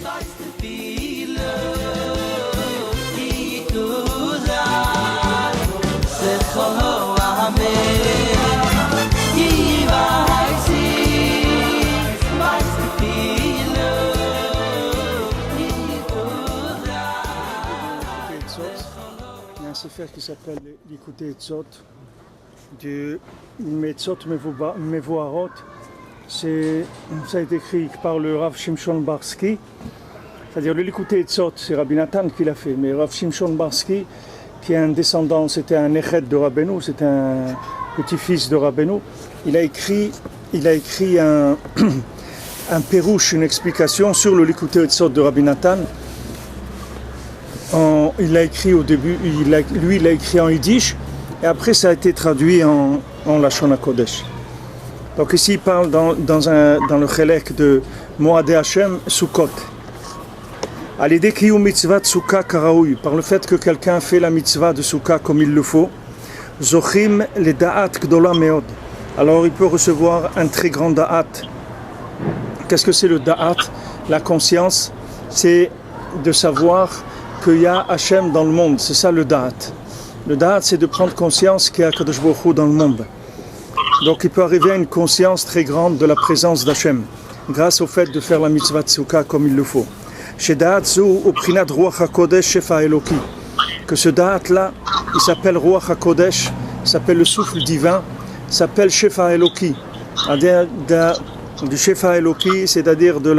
Il y a un sefer qui s'appelle Likutei Etzot du Metzot Mevoarot. Ça a été écrit par le Rav Shimshon Barsky. C'est-à-dire le Likutei Etzot, c'est Rabbi Nathan qui l'a fait, mais Rav Shimshon Barsky, qui est un descendant, c'était un Nechet de Rabbeinu, c'était un petit-fils de Rabbeinu. Il a écrit un pérouche, une explication sur le Likutei Etzot de Rabbi Nathan. Il l'a écrit au début, il l'a écrit en yiddish, et après ça a été traduit en Lashon HaKodesh. Donc ici il parle dans le Chelek de Moadei Hashem Sukkot. Alidei kiyum mitzvat Sukkah karaoui, par le fait que quelqu'un fait la mitzvah de Sukkah comme il le faut, zochim le da'at gdola meod. Alors il peut recevoir un très grand da'at. Qu'est-ce que c'est le da'at? La conscience, c'est de savoir qu'il y a Hachem dans le monde, c'est ça le da'at. Le da'at, c'est de prendre conscience qu'il y a Kadosh Baruch Hu dans le monde. Donc il peut arriver à une conscience très grande de la présence d'Hachem, grâce au fait de faire la mitzvah de Sukkah comme il le faut. Chez da'at zu uprinat Ruach HaKodesh Shefa Eloki, que ce da'at-là, il s'appelle Ruach HaKodesh, il s'appelle le souffle divin, il s'appelle Shefa Eloki, du Shefa Eloki, c'est-à-dire de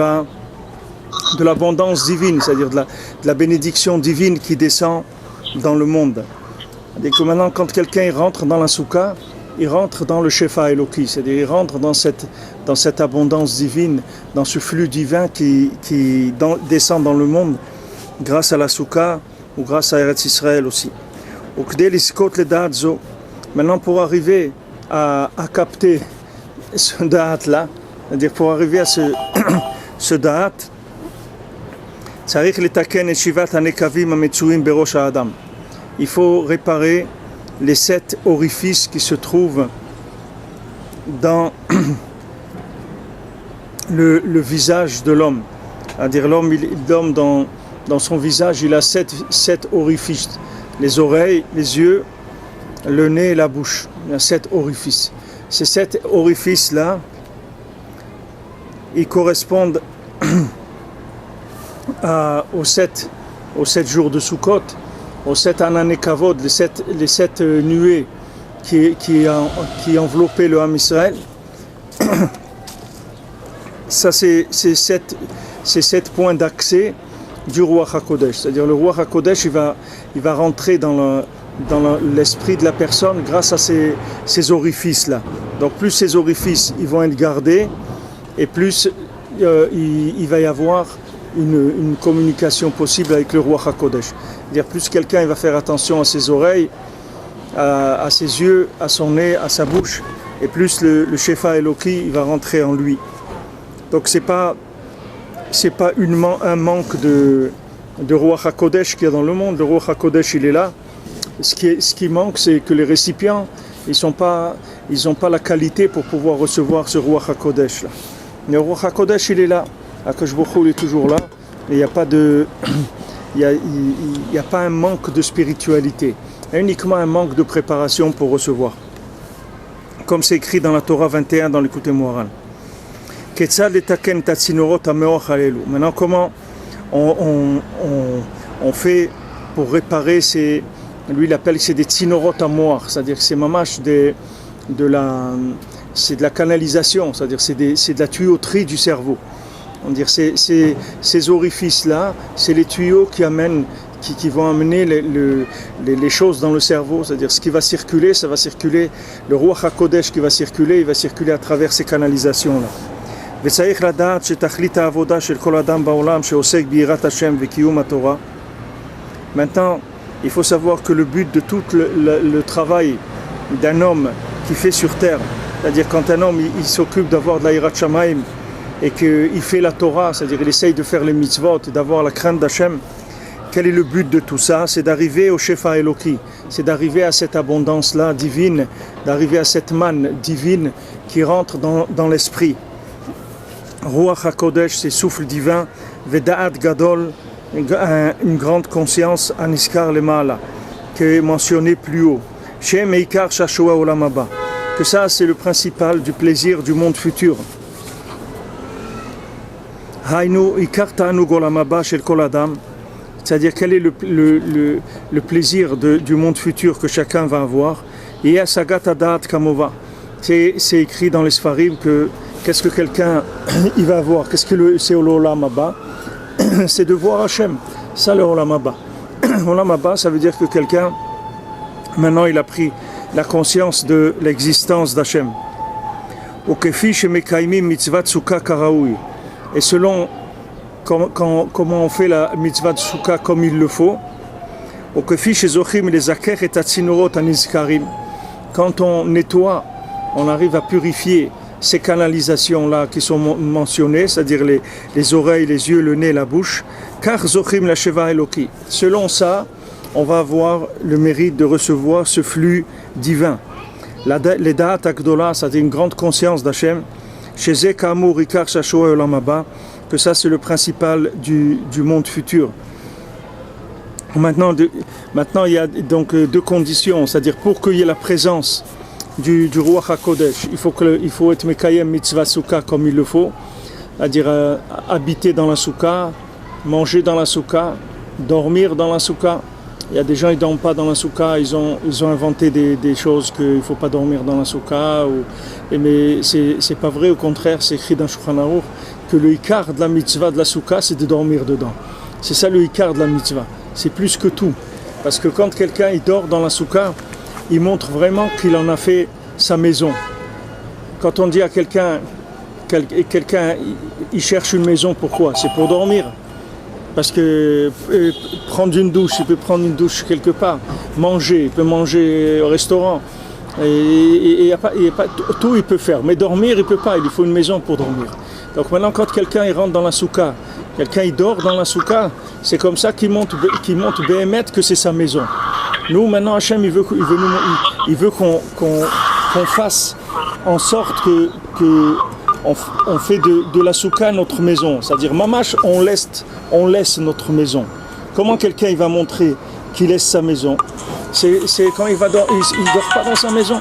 l'abondance divine, c'est-à-dire de la bénédiction divine qui descend dans le monde. C'est-à-dire que maintenant, quand quelqu'un rentre dans la soukha, il rentre dans le Shefa Eloki, c'est-à-dire il rentre dans cette abondance divine, dans ce flux divin qui descend dans le monde grâce à la soukha ou grâce à Eretz Israël aussi. Maintenant, pour arriver à capter ce da'at-là, c'est-à-dire pour arriver à ce da'at, il faut réparer les 7 orifices qui se trouvent dans le visage de l'homme. C'est-à-dire l'homme dans son visage, il a 7 orifices. Les oreilles, les yeux, le nez et la bouche. Il y a 7 orifices. Ces 7 orifices-là, ils correspondent aux 7 jours de Sukkot, aux 7 Ananei Kavod, les 7 nuées qui enveloppaient le Ham Israël. Ça, c'est 7 points d'accès du Ruach HaKodesh. C'est-à-dire le Ruach HaKodesh, il va rentrer dans l'esprit de la personne grâce à ces orifices-là. Donc plus ces orifices ils vont être gardés, et plus il va y avoir une communication possible avec le Ruach HaKodesh. C'est-à-dire plus quelqu'un il va faire attention à ses oreilles, à ses yeux, à son nez, à sa bouche, et plus le Shefa Eloki il va rentrer en lui. Donc c'est pas un manque de Ruach HaKodesh qu'il y a dans le monde. Le Ruach HaKodesh il est là. Ce qui manque, c'est que les récipients ils n'ont pas la qualité pour pouvoir recevoir ce Ruach HaKodesh là. Le Ruach HaKodesh il est là. Akadosh Baruch Hu est toujours là, et il n'y a pas un manque de spiritualité, il y a uniquement un manque de préparation pour recevoir. Comme c'est écrit dans la Torah 21 dans l'Écoute Moharan. Maintenant, comment on fait pour réparer lui il appelle c'est des tzinorot amoar, c'est-à-dire que c'est mamash c'est de la canalisation, c'est-à-dire c'est de la tuyauterie du cerveau. On dit ces orifices-là, c'est les tuyaux qui vont amener les choses dans le cerveau. C'est-à-dire ce qui va circuler, ça va circuler. Le Ruach HaKodesh qui va circuler, il va circuler à travers ces canalisations-là. Maintenant, il faut savoir que le but de tout le travail d'un homme qui fait sur terre, c'est-à-dire quand un homme il s'occupe d'avoir de la Yirat Shamayim, et qu'il fait la Torah, c'est-à-dire qu'il essaye de faire les mitzvot, d'avoir la crainte d'Hachem, quel est le but de tout ça? C'est d'arriver au Shefa Eloki, c'est d'arriver à cette abondance-là divine, d'arriver à cette manne divine qui rentre dans l'esprit. Ruach HaKodesh, c'est souffle divin, Veda'at Gadol, une grande conscience, Aniskar Lemala, qui est mentionné plus haut. Shem Eikar Shashua Olam Haba, que ça c'est le principal du plaisir du monde futur. Hainu Ikar Ta'anug Olam Haba Shel Kol Adam, c'est-à-dire quel est le plaisir du monde futur que chacun va avoir. Et Asagat Adat Kamova, c'est écrit dans les Sfarim que qu'est-ce que quelqu'un il va avoir, qu'est-ce que c'est l'Olam Haba, c'est de voir Hachem, ça le Olam Haba. Olam Haba, ça veut dire que quelqu'un, maintenant il a pris la conscience de l'existence d'Hachem. Et selon comment on fait la mitzvah de Souka comme il le faut, quand on nettoie, on arrive à purifier ces canalisations-là qui sont mentionnées, c'est-à-dire les oreilles, les yeux, le nez, la bouche, car Zochim la Sheva Eloki. Selon ça, on va avoir le mérite de recevoir ce flux divin. Les Da'at Akdola, c'est-à-dire une grande conscience d'Hachem, chez Zekamur Rikar Shashua Olam Haba, que ça c'est le principal du monde futur. Maintenant, il y a donc deux conditions, c'est-à-dire pour qu'il y ait la présence du Ruach HaKodesh, il faut être Mekayem Mitzvah Souka comme il le faut, c'est-à-dire habiter dans la Souka, manger dans la Souka, dormir dans la Souka. Il y a des gens qui ne dorment pas dans la Souka, ils ont inventé des choses qu'il ne faut pas dormir dans la Souka, mais c'est pas vrai, au contraire, c'est écrit dans Shulchan Aruch que le Ikar de la Mitzvah de la Souka, c'est de dormir dedans. C'est ça le Ikar de la Mitzvah, c'est plus que tout. Parce que quand quelqu'un il dort dans la Souka, il montre vraiment qu'il en a fait sa maison. Quand on dit à quelqu'un il cherche une maison, pourquoi? C'est pour dormir. Parce que prendre une douche, il peut prendre une douche quelque part. Manger, il peut manger au restaurant. Et tout il peut faire. Mais dormir, il ne peut pas. Il faut une maison pour dormir. Donc maintenant, quand quelqu'un il rentre dans la souka, quelqu'un il dort dans la souka, c'est comme ça qu'il montre Béhémet que c'est sa maison. Nous, maintenant, Hachem, il veut qu'on fasse en sorte que on fait de la souka notre maison. C'est-à-dire, mamash, on laisse notre maison. Comment quelqu'un il va montrer qu'il laisse sa maison? C'est quand il dort pas dans sa maison.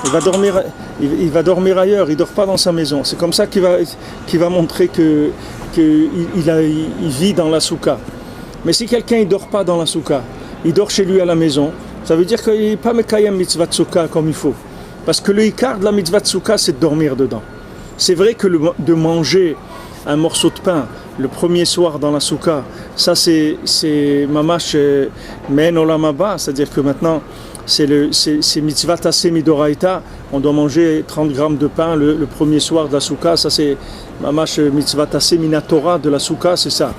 Il va dormir ailleurs, il dort pas dans sa maison. C'est comme ça qu'il va montrer qu'il vit dans la souka. Mais si quelqu'un il dort pas dans la souka, il dort chez lui à la maison, ça veut dire qu'il n'est pas mekayem mitzvah de souka comme il faut. Parce que le ikar de la mitzvah de souka, c'est de dormir dedans. C'est vrai que de manger un morceau de pain le premier soir dans la souka, ça c'est mamash men olam haba, c'est-à-dire que maintenant c'est mitzvah tassé midoraita, on doit manger 30 grammes de pain le premier soir de la souka, ça c'est mamash mitzvah tassé minatora de la souka, c'est ça.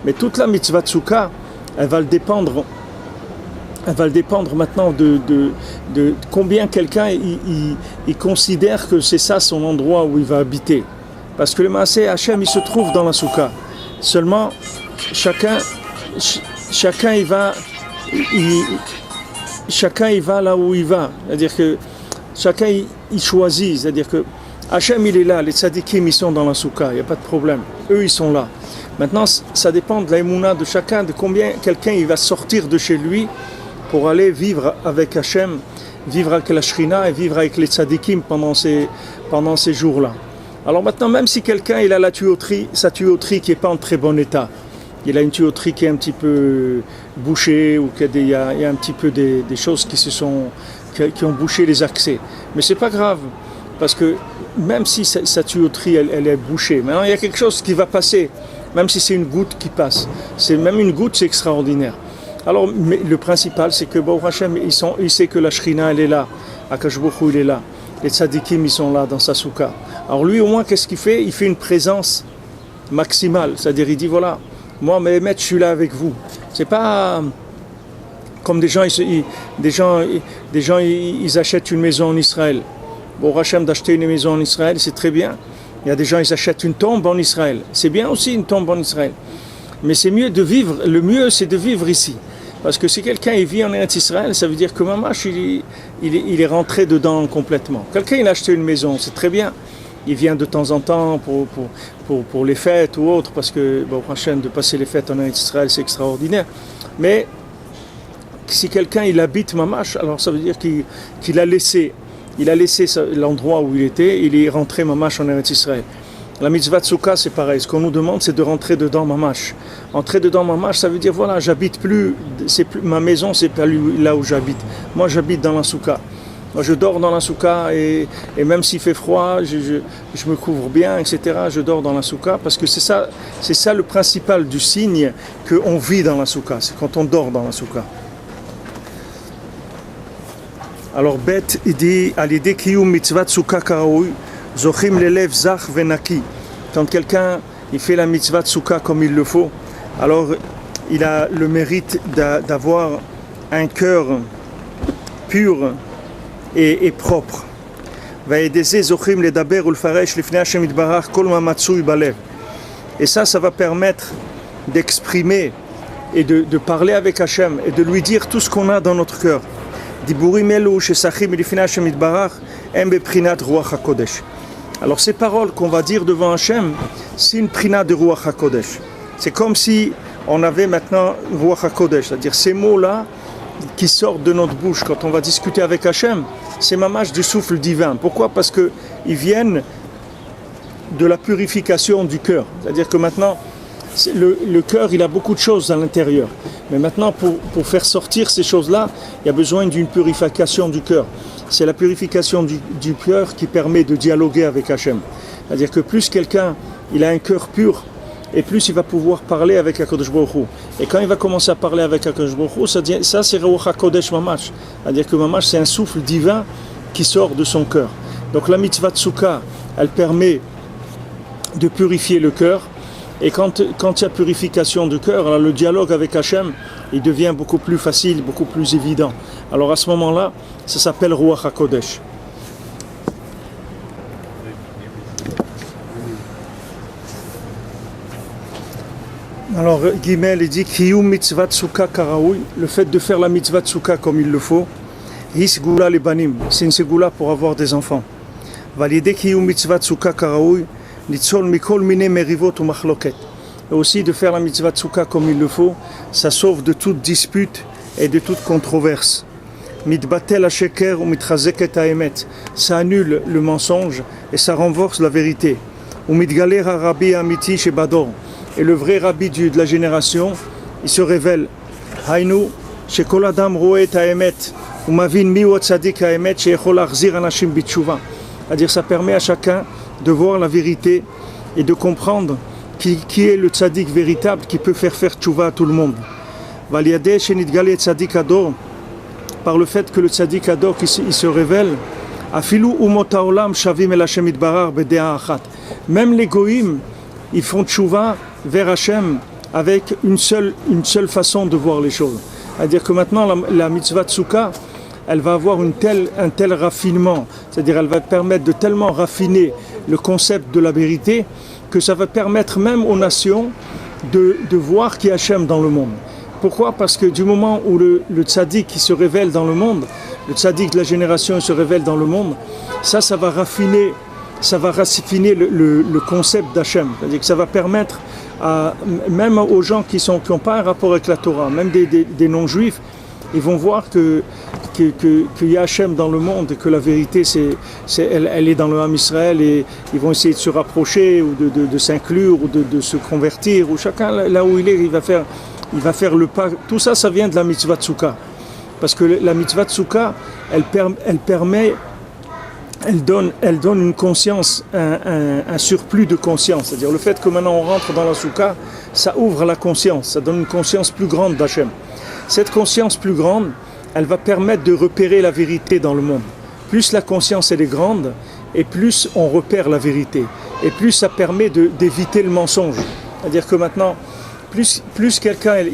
Mais toute la mitzvah de souka, elle va dépendre maintenant de combien quelqu'un il considère que c'est ça son endroit où il va habiter. Parce que le Maaseh Hachem, il se trouve dans la souka. Seulement, chacun il va là où il va. C'est-à-dire que chacun il choisit. C'est-à-dire que Hachem il est là, les tzadikim ils sont dans la souka, il n'y a pas de problème. Eux ils sont là. Maintenant, ça dépend de la émouna de chacun, de combien quelqu'un il va sortir de chez lui pour aller vivre avec Hachem, vivre avec la Shrina et vivre avec les tzadikim pendant ces jours-là. Alors maintenant, même si quelqu'un il a sa tuyauterie qui n'est pas en très bon état, il a une tuyauterie qui est un petit peu bouchée ou qu'il y a un petit peu des choses qui ont bouché les accès. Mais c'est pas grave, parce que même si sa tuyauterie elle est bouchée, maintenant il y a quelque chose qui va passer, même si c'est une goutte qui passe. Même une goutte, c'est extraordinaire. Alors, mais le principal, c'est que Baruch Hashem, il sait que la Shrina, elle est là. Akash Baruch Hu, il est là. Les tzadikim, ils sont là dans sa souka. Alors lui, au moins, qu'est-ce qu'il fait? Il fait une présence maximale. C'est-à-dire, il dit, voilà, moi, Méhémet, je suis là avec vous. C'est pas comme des gens, ils achètent une maison en Israël. Baruch Hashem, d'acheter une maison en Israël, c'est très bien. Il y a des gens, ils achètent une tombe en Israël. C'est bien aussi une tombe en Israël. Mais c'est mieux de vivre, le mieux c'est de vivre ici. Parce que si quelqu'un il vit en Eretz Israël, ça veut dire que mamash il est rentré dedans complètement. Quelqu'un il a acheté une maison, c'est très bien. il vient de temps en temps pour les fêtes ou autre, parce que bon, prochaine de passer les fêtes en Israël, c'est extraordinaire. Mais si quelqu'un il habite Mamash, alors ça veut dire qu'il a laissé l'endroit où il était, il est rentré Mamash en Israël. La mitzvah de Souka, c'est pareil. Ce qu'on nous demande, c'est de rentrer dedans Mamash. Entrer dedans Mamash, ça veut dire voilà, j'habite plus, ma maison, c'est pas là où j'habite. Moi, j'habite dans la Souka. Moi, je dors dans la Souka et même s'il fait froid, je me couvre bien, etc. Je dors dans la Souka parce que c'est ça le principal du signe qu'on vit dans la Souka. C'est quand on dort dans la Souka. Alors, Bet, il dit à l'idée Kiyum mitzvah Souka karaoui. Zochim l'élève zach venaki. Quand quelqu'un il fait la mitzvah de Souka comme il le faut, alors il a le mérite d'avoir un cœur pur et propre. Et ça va permettre d'exprimer et de parler avec Hachem et de lui dire tout ce qu'on a dans notre cœur. Alors ces paroles qu'on va dire devant Hachem, c'est une prina de Ruach HaKodesh. C'est comme si on avait maintenant Ruach HaKodesh, c'est-à-dire ces mots-là qui sortent de notre bouche quand on va discuter avec Hachem, c'est mamash du souffle divin. Pourquoi ? Parce qu'ils viennent de la purification du cœur. C'est-à-dire que maintenant, le cœur, il a beaucoup de choses à l'intérieur. Mais maintenant, pour faire sortir ces choses-là, il y a besoin d'une purification du cœur. C'est la purification du cœur qui permet de dialoguer avec Hachem. C'est-à-dire que plus quelqu'un il a un cœur pur, et plus il va pouvoir parler avec HaKadosh Baruch Hu. Et quand il va commencer à parler avec HaKadosh Baruch Hu, ça c'est Ruach HaKodesh Mamash. C'est-à-dire que Mamash, c'est un souffle divin qui sort de son cœur. Donc la mitzvah de Souka, elle permet de purifier le cœur. Et quand il y a purification du cœur, alors le dialogue avec Hachem, il devient beaucoup plus facile, beaucoup plus évident. Alors à ce moment-là, ça s'appelle Ruach HaKodesh. Alors Gimel il dit Kiyum mitzvah Souka karaoui, le fait de faire la mitzvah de Souka comme il le faut, Hisgula le banim, c'est une segula pour avoir des enfants. Validé Kiyum mitzvah Souka karaoui, Nitzol mikol mine merivot ou machloket. Et aussi de faire la mitzvah de Souka comme il le faut, ça sauve de toute dispute et de toute controverse. Mitbatel ha-sheker ou mitchazeket ha-emet, ça annule le mensonge et ça renforce la vérité. Ou mitgaler ha-rabbi amiti shebador, et le vrai rabbi de la génération, il se révèle. Hainu shekol adam roe et ha-emet, ou mavin miu tzadik ha-emet sheyechol achzir anashim bitshuva. C'est-à-dire ça permet à chacun de voir la vérité et de comprendre qui est le tzaddik véritable qui peut faire tchouva à tout le monde. Valiadeh shenitgale tzaddik ador, par le fait que le tzaddik ador il se révèle, afilu umot haolam shavim el Hashem itbarar bedea achat. Même les goïms, ils font tchouva vers Hashem avec une seule façon de voir les choses. C'est-à-dire que maintenant la mitzvah de Souka, elle va avoir un tel raffinement, c'est-à-dire elle va permettre de tellement raffiner le concept de la vérité que ça va permettre même aux nations de voir qui est Hachem dans le monde. Pourquoi ? Parce que du moment où le tzaddik qui se révèle dans le monde, le tzaddik de la génération se révèle dans le monde, ça va raffiner le concept d'Hachem. C'est-à-dire que ça va permettre même aux gens qui n'ont pas un rapport avec la Torah, même des non-juifs, ils vont voir qu'il y a Hachem dans le monde et que la vérité elle est dans le Ham Israël, et ils vont essayer de se rapprocher ou de s'inclure ou de se convertir, ou chacun là où il est, il va faire le pas. Tout ça, ça vient de la mitzvah de Souka, parce que la mitzvah de Souka, elle donne une conscience, un surplus de conscience. C'est-à-dire le fait que maintenant on rentre dans la Souka, ça ouvre la conscience, ça donne une conscience plus grande d'Hachem. Cette conscience plus grande, elle va permettre de repérer la vérité dans le monde. Plus la conscience elle est grande, et plus on repère la vérité. Et plus ça permet d'éviter le mensonge. C'est-à-dire que maintenant, plus quelqu'un...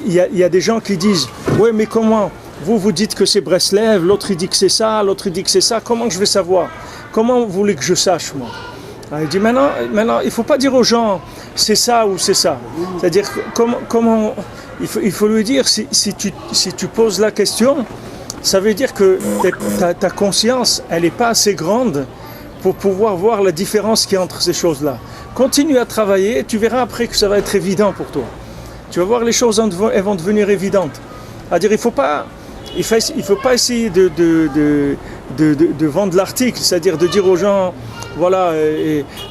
Il y a des gens qui disent « Ouais, mais comment ? Vous dites que c'est Breslev, l'autre il dit que c'est ça, l'autre il dit que c'est ça. Comment je vais savoir ? Comment vous voulez que je sache, moi ?» Il dit maintenant, il ne faut pas dire aux gens « c'est ça ou c'est ça ». C'est-à-dire comment il faut lui dire, si tu poses la question, ça veut dire que ta conscience, elle n'est pas assez grande pour pouvoir voir la différence qu'il y a entre ces choses-là. Continue à travailler et tu verras après que ça va être évident pour toi. Tu vas voir les choses, elles vont devenir évidentes. C'est-à-dire, il faut pas essayer de vendre l'article, c'est-à-dire de dire aux gens, voilà,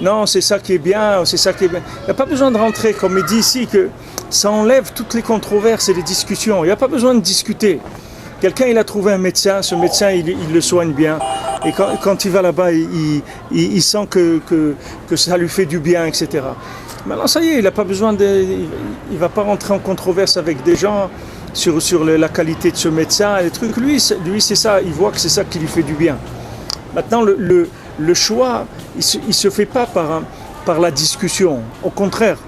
non, c'est ça qui est bien, c'est ça qui est bien. Il n'y a pas besoin de rentrer, comme il dit ici, que ça enlève toutes les controverses et les discussions. Il n'y a pas besoin de discuter. Quelqu'un, il a trouvé un médecin, ce médecin, il le soigne bien. Et quand il va là-bas, il sent que ça lui fait du bien, etc. Maintenant, ça y est, il n'a pas besoin il ne va pas rentrer en controverse avec des gens sur la qualité de ce médecin, les trucs. Lui, c'est ça, il voit que c'est ça qui lui fait du bien. Maintenant, le choix, il ne se fait pas par la discussion. Au contraire,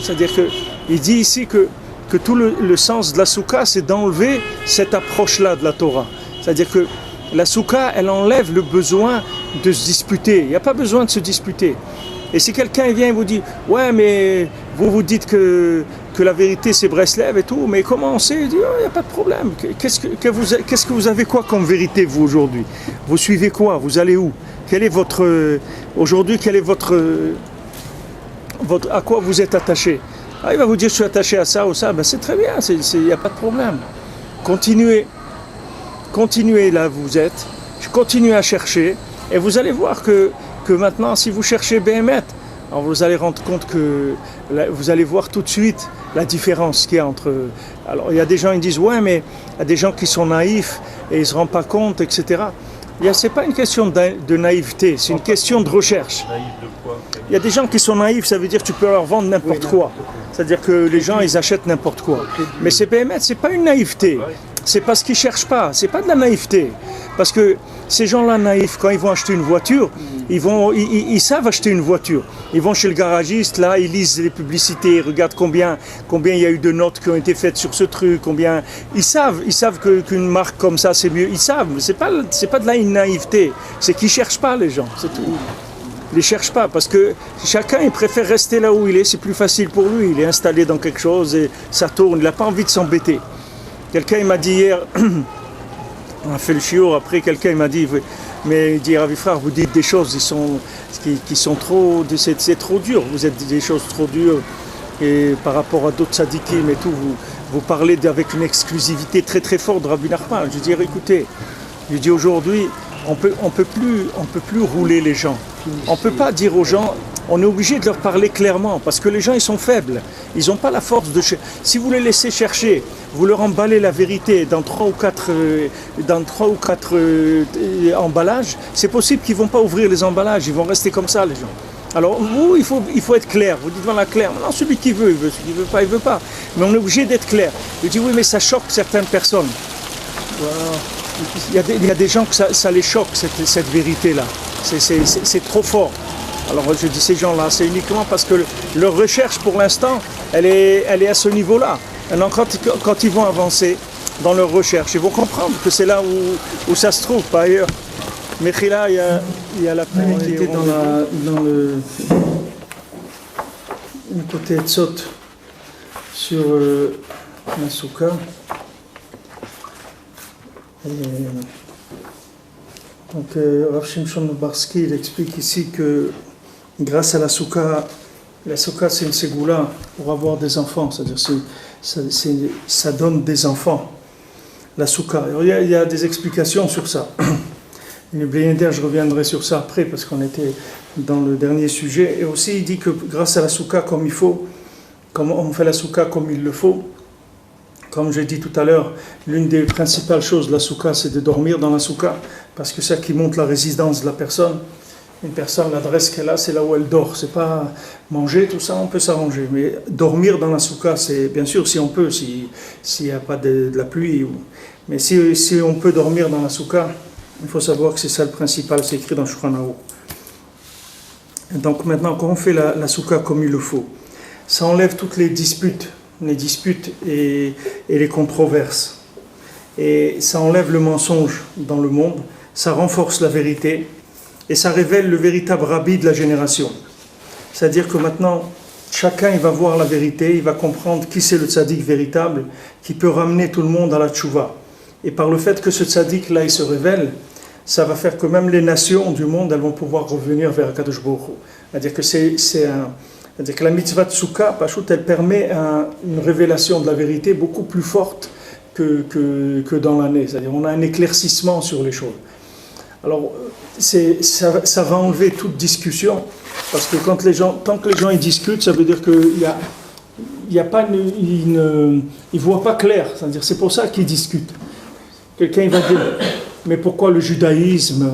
c'est-à-dire qu'il dit ici que tout le sens de la soukha, c'est d'enlever cette approche-là de la Torah. C'est-à-dire que la soukha, elle enlève le besoin de se disputer. Il n'y a pas besoin de se disputer. Et si quelqu'un vient et vous dit « Ouais, mais vous dites que la vérité c'est Breslev et tout, mais comment on sait ?» Il dit « Il n'y a pas de problème. Qu'est-ce que vous avez quoi comme vérité, vous, aujourd'hui? Vous suivez quoi? Vous allez où? Aujourd'hui, quel est votre à quoi vous êtes attaché? » Il va vous dire « Je suis attaché à ça ou ça. » C'est très bien, il n'y a pas de problème. Continuez là où vous êtes. Continuez à chercher et vous allez voir que maintenant, si vous cherchez Béhémet, alors vous allez rendre compte vous allez voir tout de suite la différence qu'il y a entre... Alors, il y a des gens qui disent, ouais, mais il y a des gens qui sont naïfs et ils ne se rendent pas compte, etc. Ce n'est pas une question de naïveté, c'est une question de recherche. Il y a des gens qui sont naïfs, ça veut dire que tu peux leur vendre n'importe quoi. C'est-à-dire que les gens, ils achètent n'importe quoi. Mais c'est Béhémet, ce n'est pas une naïveté. C'est parce qu'ils ne cherchent pas, c'est pas de la naïveté. Parce que ces gens-là naïfs, quand ils vont acheter une voiture, ils savent acheter une voiture. Ils vont chez le garagiste, là, ils lisent les publicités, ils regardent combien il y a eu de notes qui ont été faites sur ce truc, Ils savent qu'une marque comme ça, c'est mieux. Ils savent, c'est pas de la naïveté. C'est qu'ils ne cherchent pas, les gens, c'est tout. Ils ne cherchent pas, parce que chacun, il préfère rester là où il est, c'est plus facile pour lui. Il est installé dans quelque chose et ça tourne, il n'a pas envie de s'embêter. Quelqu'un il m'a dit hier, on a fait le shiur, après quelqu'un il m'a dit, mais il dit Ravi frère, vous dites des choses qui sont trop, c'est trop dur, vous êtes des choses trop dures, et par rapport à d'autres tzadikim et tout, vous parlez avec une exclusivité très très forte de Rabbi Nachman. Je dis écoutez, je dis aujourd'hui, on peut plus rouler les gens, on peut pas dire aux gens. On est obligé de leur parler clairement parce que les gens ils sont faibles, ils n'ont pas la force de chercher. Si vous les laissez chercher, vous leur emballez la vérité dans 3 ou 4 emballages, c'est possible qu'ils ne vont pas ouvrir les emballages, ils vont rester comme ça les gens. Alors vous, il faut être clair, vous dites voilà clair, non celui qui veut, celui qui ne veut pas, il ne veut pas. Mais on est obligé d'être clair. Je dis oui mais ça choque certaines personnes. Voilà. Il y a des gens que ça les choque cette vérité-là, c'est trop fort. Alors je dis ces gens-là, c'est uniquement parce que leur recherche pour l'instant, elle est à ce niveau-là. Maintenant, quand ils vont avancer dans leur recherche, ils vont comprendre que c'est là où ça se trouve, pas ailleurs. Mais là, il y a la pluie qui était dans le côté de Tzot sur la soukha. Donc Rav Shimshon Lubarski, il explique ici que grâce à la soukha c'est une ségoula pour avoir des enfants, c'est-à-dire ça donne des enfants, la soukha. Alors, il y a des explications sur ça. Je reviendrai sur ça après parce qu'on était dans le dernier sujet. Et aussi il dit que grâce à la soukha comme il faut, comme on fait la soukha comme il le faut, comme j'ai dit tout à l'heure, l'une des principales choses de la soukha c'est de dormir dans la soukha parce que c'est ça qui montre la résistance de la personne. Une personne, l'adresse qu'elle a, c'est là où elle dort. C'est pas manger, tout ça, on peut s'arranger. Mais dormir dans la soukha, c'est bien sûr si on peut, s'il n'y a pas de la pluie. Mais si on peut dormir dans la soukha, il faut savoir que c'est ça le principal, c'est écrit dans Shulchan Aruch. Donc maintenant, quand on fait la soukha comme il le faut, ça enlève toutes les disputes et les controverses. Et ça enlève le mensonge dans le monde, ça renforce la vérité. Et ça révèle le véritable rabbi de la génération. C'est-à-dire que maintenant, chacun il va voir la vérité, il va comprendre qui c'est le tzaddik véritable, qui peut ramener tout le monde à la tchouva. Et par le fait que ce tzaddik-là, il se révèle, ça va faire que même les nations du monde, elles vont pouvoir revenir vers Akadosh Baruch Hu. C'est-à-dire que c'est-à-dire que la mitzvah Tsuka, Pashut, elle permet une révélation de la vérité beaucoup plus forte que dans l'année. C'est-à-dire on a un éclaircissement sur les choses. Alors, ça va enlever toute discussion, parce que tant que les gens ils discutent, ça veut dire qu'il y a pas ils voient pas clair. C'est-à-dire c'est pour ça qu'ils discutent. Quelqu'un il va dire, mais pourquoi le judaïsme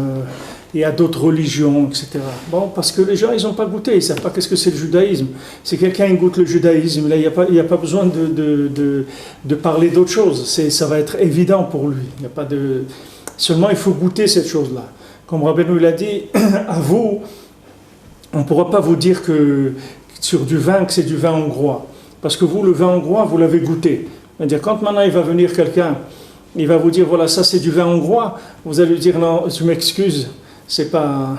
il y a d'autres religions, etc. Bon, parce que les gens, ils n'ont pas goûté, ils ne savent pas qu'est-ce que c'est le judaïsme. Si quelqu'un goûte le judaïsme, là, il n'y a pas besoin de parler d'autre chose. Ça va être évident pour lui. Il n'y a pas de... Seulement, il faut goûter cette chose-là. Comme Rabbeinu l'a dit, à vous, on ne pourra pas vous dire que sur du vin, que c'est du vin hongrois. Parce que vous, le vin hongrois, vous l'avez goûté. C'est-à-dire, quand maintenant il va venir quelqu'un, il va vous dire, voilà, ça c'est du vin hongrois, vous allez lui dire, non, je m'excuse, c'est pas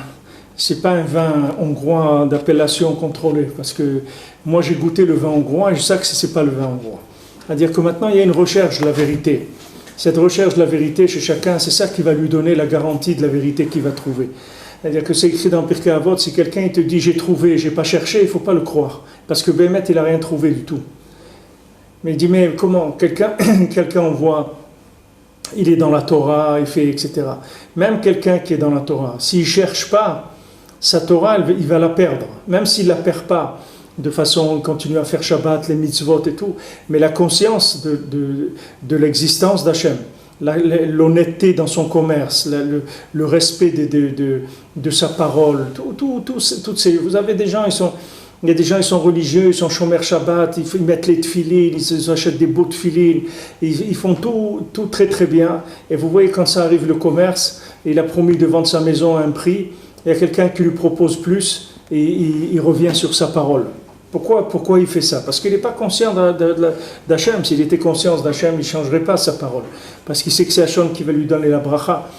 un vin hongrois d'appellation contrôlée, parce que moi j'ai goûté le vin hongrois et je sais que c'est pas le vin hongrois. C'est-à-dire que maintenant il y a une recherche de la vérité. Cette recherche de la vérité chez chacun, c'est ça qui va lui donner la garantie de la vérité qu'il va trouver. C'est-à-dire que c'est écrit dans Pirkei Avot, si quelqu'un il te dit j'ai trouvé, j'ai pas cherché, il faut pas le croire, parce que Bémet il a rien trouvé du tout. Mais il dit mais comment quelqu'un on voit, il est dans la Torah, il fait etc. Même quelqu'un qui est dans la Torah, s'il cherche pas sa Torah, il va la perdre. Même s'il la perd pas de façon à continuer à faire Shabbat, les mitzvot et tout, mais la conscience de l'existence d'Hachem, l'honnêteté dans son commerce, le respect de sa parole, toutes ces, vous avez des gens, il y a des gens, ils sont religieux, ils sont shomer Shabbat, ils mettent les tefilines, ils achètent des beaux tefilines, ils font tout très très bien. Et vous voyez quand ça arrive le commerce, il a promis de vendre sa maison à un prix, il y a quelqu'un qui lui propose plus et il revient sur sa parole. Pourquoi il fait ça? Parce qu'il n'est pas conscient d'Hachem. S'il était conscient d'Hachem, il ne changerait pas sa parole. Parce qu'il sait que c'est Hachem qui va lui donner la bracha.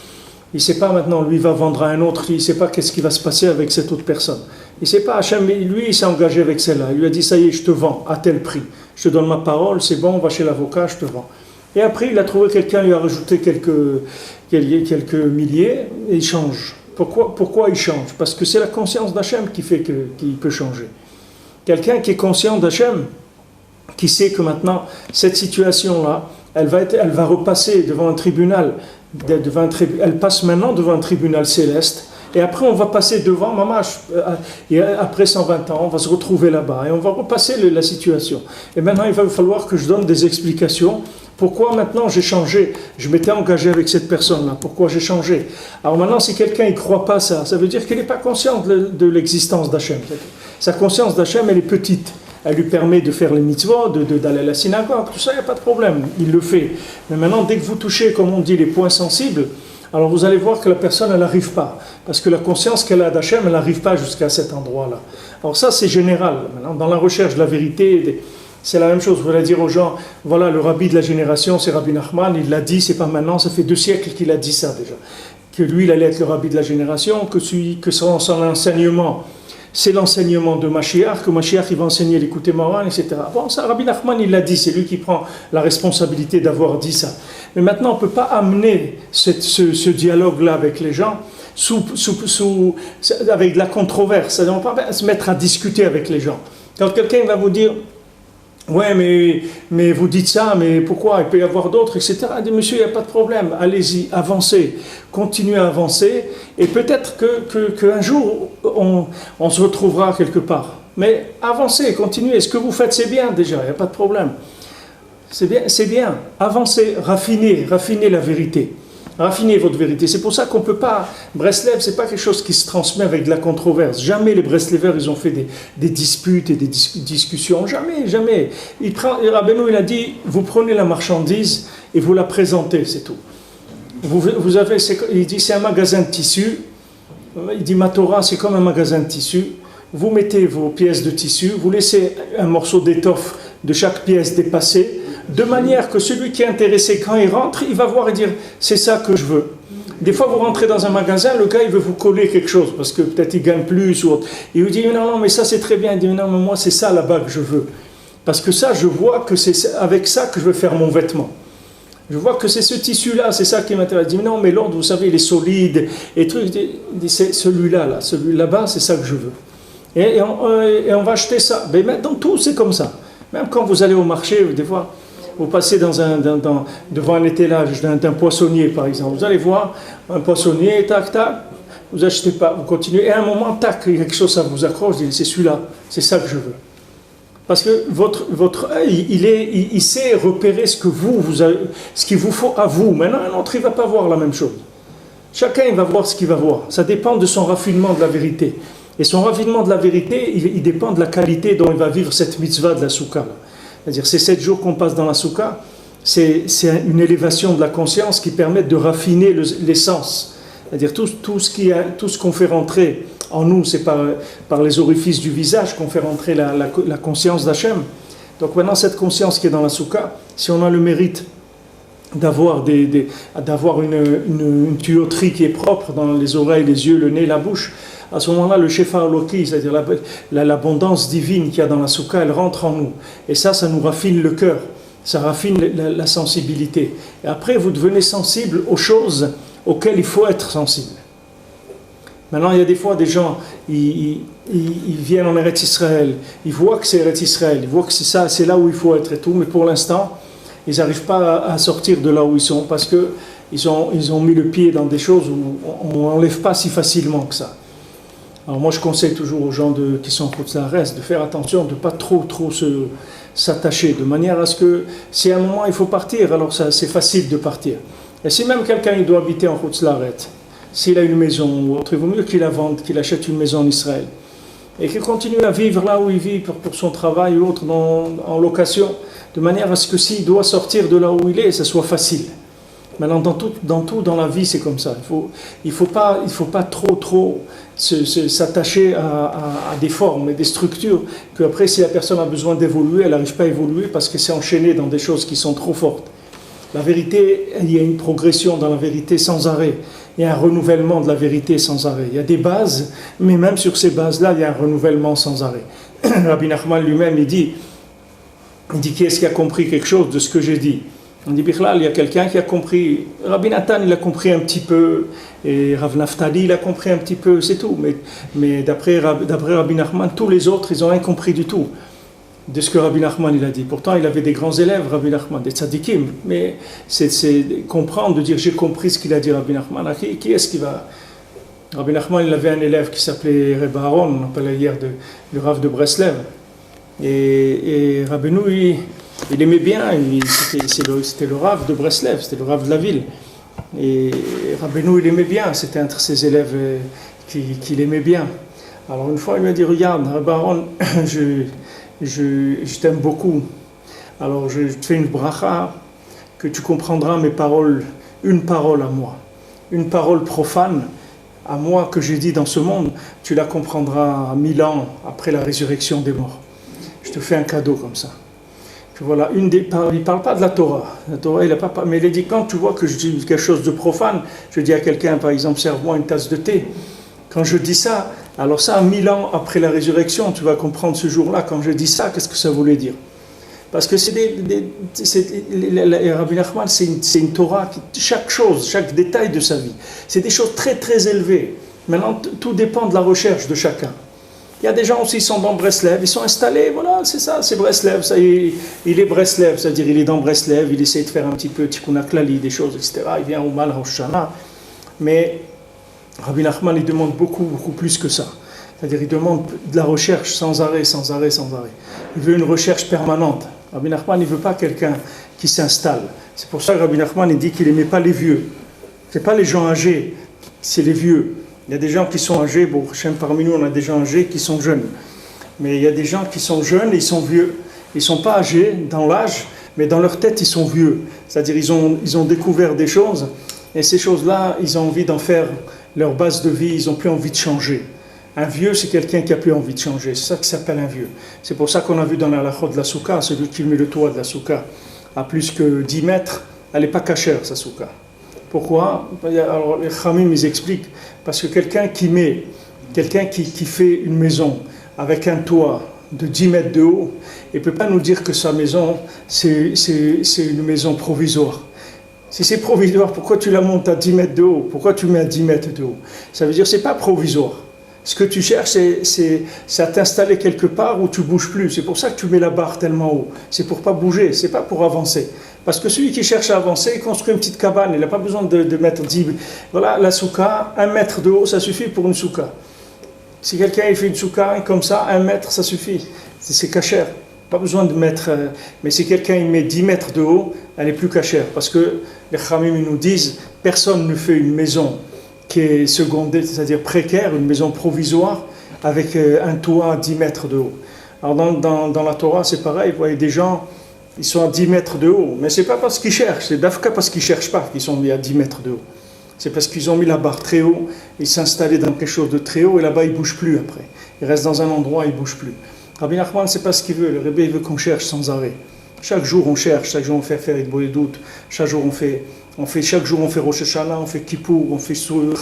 Il ne sait pas maintenant, lui va vendre à un autre, il ne sait pas qu'est-ce qui va se passer avec cette autre personne. Il ne sait pas, Hachem, lui, il s'est engagé avec celle-là. Il lui a dit, ça y est, je te vends à tel prix. Je te donne ma parole, c'est bon, on va chez l'avocat, je te vends. Et après, il a trouvé quelqu'un, lui a rajouté quelques milliers, et il change. Pourquoi il change? Parce que c'est la conscience d'Hachem qui fait qu'il peut changer. Quelqu'un qui est conscient d'Hachem, qui sait que maintenant, cette situation-là, elle va repasser devant un tribunal, elle passe maintenant devant un tribunal céleste, et après on va passer devant, et après 120 ans, on va se retrouver là-bas, et on va repasser la situation. Et maintenant, il va falloir que je donne des explications. Pourquoi maintenant j'ai changé? Je m'étais engagé avec cette personne-là. Pourquoi j'ai changé? Alors maintenant, si quelqu'un ne croit pas ça veut dire qu'il n'est pas conscient de l'existence d'Hachem. Sa conscience d'Hachem, elle est petite. Elle lui permet de faire les mitzvot, d'aller à la synagogue, tout ça, il n'y a pas de problème. Il le fait. Mais maintenant, dès que vous touchez, comme on dit, les points sensibles, alors vous allez voir que la personne, elle n'arrive pas. Parce que la conscience qu'elle a d'Hachem, elle n'arrive pas jusqu'à cet endroit-là. Alors ça, c'est général. Maintenant, dans la recherche de la vérité, c'est la même chose. Vous allez dire aux gens, voilà, le rabbi de la génération, c'est Rabbi Nachman, il l'a dit, c'est pas maintenant, ça fait 2 siècles qu'il a dit ça déjà. Que lui, il allait être le rabbi de la génération, que son enseignement, c'est l'enseignement de Mashiach, que Mashiach, il va enseigner l'écouté Moran, etc. Bon, ça, Rabbi Nachman, il l'a dit, c'est lui qui prend la responsabilité d'avoir dit ça. Mais maintenant, on ne peut pas amener ce dialogue-là avec les gens avec de la controverse. On ne peut pas se mettre à discuter avec les gens. Quand quelqu'un va vous dire, ouais, mais vous dites ça, mais pourquoi? Il peut y avoir d'autres, etc. Il dit, monsieur, il n'y a pas de problème, allez-y, avancez, continuez à avancer, et peut-être qu'un jour, on se retrouvera quelque part. Mais avancez, continuez, ce que vous faites, c'est bien déjà, il n'y a pas de problème. C'est bien, avancez, raffinez la vérité. Raffinez votre vérité. C'est pour ça qu'on ne peut pas... Breslev, ce n'est pas quelque chose qui se transmet avec de la controverse. Jamais les Breslevers, ils ont fait des disputes et des discussions. Jamais. Rabbeinu, il a dit, vous prenez la marchandise et vous la présentez, c'est tout. Il dit, c'est un magasin de tissu. Il dit, ma Torah, c'est comme un magasin de tissu. Vous mettez vos pièces de tissu, vous laissez un morceau d'étoffe de chaque pièce dépasser, de manière que celui qui est intéressé, quand il rentre, il va voir et dire « c'est ça que je veux ». Des fois, vous rentrez dans un magasin, le gars, il veut vous coller quelque chose, parce que peut-être il gagne plus ou autre. Il vous dit « non, mais ça c'est très bien ». Il dit « non, mais moi c'est ça là-bas que je veux ». Parce que ça, je vois que c'est avec ça que je veux faire mon vêtement. Je vois que c'est ce tissu-là, c'est ça qui m'intéresse. Il dit, non, mais l'ordre, vous savez, il est solide, et trucs. Il dit, c'est celui-là, celui là-bas, c'est ça que je veux. Et on va acheter ça. Mais maintenant, tout, c'est comme ça. Même quand vous allez au marché, des fois, vous passez devant un étalage d'un poissonnier, par exemple. Vous allez voir un poissonnier, tac, tac, vous achetez pas, vous continuez. Et à un moment, tac, quelque chose, ça vous accroche, vous dites, c'est celui-là, c'est ça que je veux. Parce que votre œil, il sait repérer ce qu'il vous faut à vous. Maintenant, un autre, il ne va pas voir la même chose. Chacun, il va voir ce qu'il va voir. Ça dépend de son raffinement de la vérité. Et son raffinement de la vérité, il dépend de la qualité dont il va vivre cette mitzvah de la soukha. C'est-à-dire, ces 7 jours qu'on passe dans la soukha, c'est une élévation de la conscience qui permet de raffiner les sens. C'est-à-dire, tout ce qu'on fait rentrer en nous, c'est par les orifices du visage qu'on fait rentrer la conscience d'Hachem. Donc maintenant, cette conscience qui est dans la soukha, si on a le mérite d'avoir une tuyauterie qui est propre dans les oreilles, les yeux, le nez, la bouche, à ce moment-là, le Shefa Eloki, c'est-à-dire l'abondance divine qu'il y a dans la soukha, elle rentre en nous. Et ça nous raffine le cœur, ça raffine la sensibilité. Et après, vous devenez sensible aux choses auxquelles il faut être sensible. Maintenant, il y a des fois des gens, ils viennent en Eretz Israël, ils voient que c'est Eretz Israël, ils voient que c'est ça, c'est là où il faut être et tout, mais pour l'instant, ils n'arrivent pas à sortir de là où ils sont parce qu'ils ont mis le pied dans des choses où on n'enlève pas si facilement que ça. Alors moi, je conseille toujours aux gens qui sont en Chutz La'aretz de faire attention, de ne pas trop s'attacher, de manière à ce que si à un moment il faut partir, alors c'est facile de partir. Et si même quelqu'un il doit habiter en Chutz La'aretz, s'il a une maison ou autre, il vaut mieux qu'il la vende, qu'il achète une maison en Israël. Et qu'il continue à vivre là où il vit pour son travail ou autre en location, de manière à ce que s'il doit sortir de là où il est, ça soit facile. Maintenant, dans la vie, c'est comme ça. Il faut pas trop s'attacher à des formes et des structures, qu'après, si la personne a besoin d'évoluer, elle n'arrive pas à évoluer parce que c'est enchaîné dans des choses qui sont trop fortes. La vérité, il y a une progression dans la vérité sans arrêt. Il y a un renouvellement de la vérité sans arrêt. Il y a des bases, mais même sur ces bases-là, il y a un renouvellement sans arrêt. Rabbi Nachman lui-même, il dit qui est-ce qui a compris quelque chose de ce que j'ai dit? On dit, Bichlal, il y a quelqu'un qui a compris. Rabbi Nathan, il a compris un petit peu, et Rav Naftali, il a compris un petit peu, c'est tout. Mais d'après Rabbi Nachman, tous les autres, ils n'ont rien compris du tout de ce que Rabbi Nachman il a dit. Pourtant, il avait des grands élèves, Rabbi Nachman, des tzadikim. Mais c'est comprendre, de dire, j'ai compris ce qu'il a dit, Rabbi Nachman. Qui est-ce qui va... Rabbi Nachman, il avait un élève qui s'appelait Reb Aaron, on parlait hier du Rav de Breslev. Et Rabbeinu, il aimait bien, c'était le Rav de Breslev, c'était le Rav de la ville. Et Rabbeinu, il aimait bien, c'était un de ses élèves qu'il aimait bien. Alors une fois, il m'a dit, regarde, Reb Aaron, je t'aime beaucoup. Alors je te fais une bracha, que tu comprendras mes paroles, une parole à moi. Une parole profane à moi que j'ai dit dans ce monde, tu la comprendras 1000 ans après la résurrection des morts. Je te fais un cadeau comme ça. Voilà, il ne parle pas de la Torah. La Torah, il a pas, mais il a dit, quand tu vois que je dis quelque chose de profane, je dis à quelqu'un, par exemple, serve-moi une tasse de thé. Quand je dis ça, alors ça, 1000 ans après la résurrection, tu vas comprendre ce jour-là, quand je dis ça, qu'est-ce que ça voulait dire? Parce que Rabbi Nachman, c'est une Torah, chaque chose, chaque détail de sa vie, c'est des choses très très élevées. Maintenant, tout dépend de la recherche de chacun. Il y a des gens aussi qui sont dans Breslev, ils sont installés, voilà, c'est ça, c'est Breslev, ça, il est Breslev, c'est-à-dire il est dans Breslev, il essaie de faire un petit peu Tikkun HaKlali, des choses, etc. Il vient au Mal Rosh Hashanah, mais Rabbi Nachman, il demande beaucoup plus que ça. C'est-à-dire il demande de la recherche sans arrêt. Il veut une recherche permanente. Rabbi Nachman, il ne veut pas quelqu'un qui s'installe. C'est pour ça que Rabbi Nachman, il dit qu'il n'aimait pas les vieux. Ce n'est pas les gens âgés, c'est les vieux. Il y a des gens qui sont âgés, bon, parmi nous on a des gens âgés qui sont jeunes. Mais il y a des gens qui sont jeunes et ils sont vieux. Ils ne sont pas âgés dans l'âge, mais dans leur tête ils sont vieux. C'est-à-dire ils ont découvert des choses, et ces choses-là, ils ont envie d'en faire leur base de vie, ils n'ont plus envie de changer. Un vieux, c'est quelqu'un qui n'a plus envie de changer, c'est ça qui s'appelle un vieux. C'est pour ça qu'on a vu dans la halachot de la soukha, celui qui met le toit de la soukha à plus que 10 mètres, elle n'est pas cachère, sa soukha. Pourquoi? Alors les Khamim, ils expliquent, parce que quelqu'un qui fait une maison avec un toit de 10 mètres de haut, il ne peut pas nous dire que sa maison, c'est une maison provisoire. Si c'est provisoire, pourquoi tu la montes à 10 mètres de haut? Pourquoi tu mets à 10 mètres de haut? Ça veut dire que ce n'est pas provisoire. Ce que tu cherches, c'est à t'installer quelque part où tu ne bouges plus. C'est pour ça que tu mets la barre tellement haut. C'est pour ne pas bouger, c'est pas pour avancer. Parce que celui qui cherche à avancer, il construit une petite cabane. Il n'a pas besoin de mettre 10... Voilà, la souka, 1 mètre de haut, ça suffit pour une souka. Si quelqu'un il fait une souka comme ça, 1 mètre, ça suffit. C'est cachère. Pas besoin de mettre... mais si quelqu'un il met 10 mètres de haut, elle est plus cachère. Parce que les Khamim nous disent, personne ne fait une maison qui est secondaire, c'est-à-dire précaire, une maison provisoire, avec un toit à 10 mètres de haut. Alors dans la Torah, c'est pareil, vous voyez des gens, ils sont à 10 mètres de haut, mais c'est pas parce qu'ils cherchent, c'est d'Afka parce qu'ils cherchent pas qu'ils sont mis à 10 mètres de haut. C'est parce qu'ils ont mis la barre très haut, ils s'installaient dans quelque chose de très haut, et là-bas, ils ne bougent plus après. Ils restent dans un endroit, ils ne bougent plus. Rabbi Nachman, c'est pas ce qu'il veut, le Rebbe, il veut qu'on cherche sans arrêt. Chaque jour, on cherche, chaque jour, on fait faire des doutes, chaque jour, chaque jour, on fait Rosh Hashanah, on fait Kippour, on fait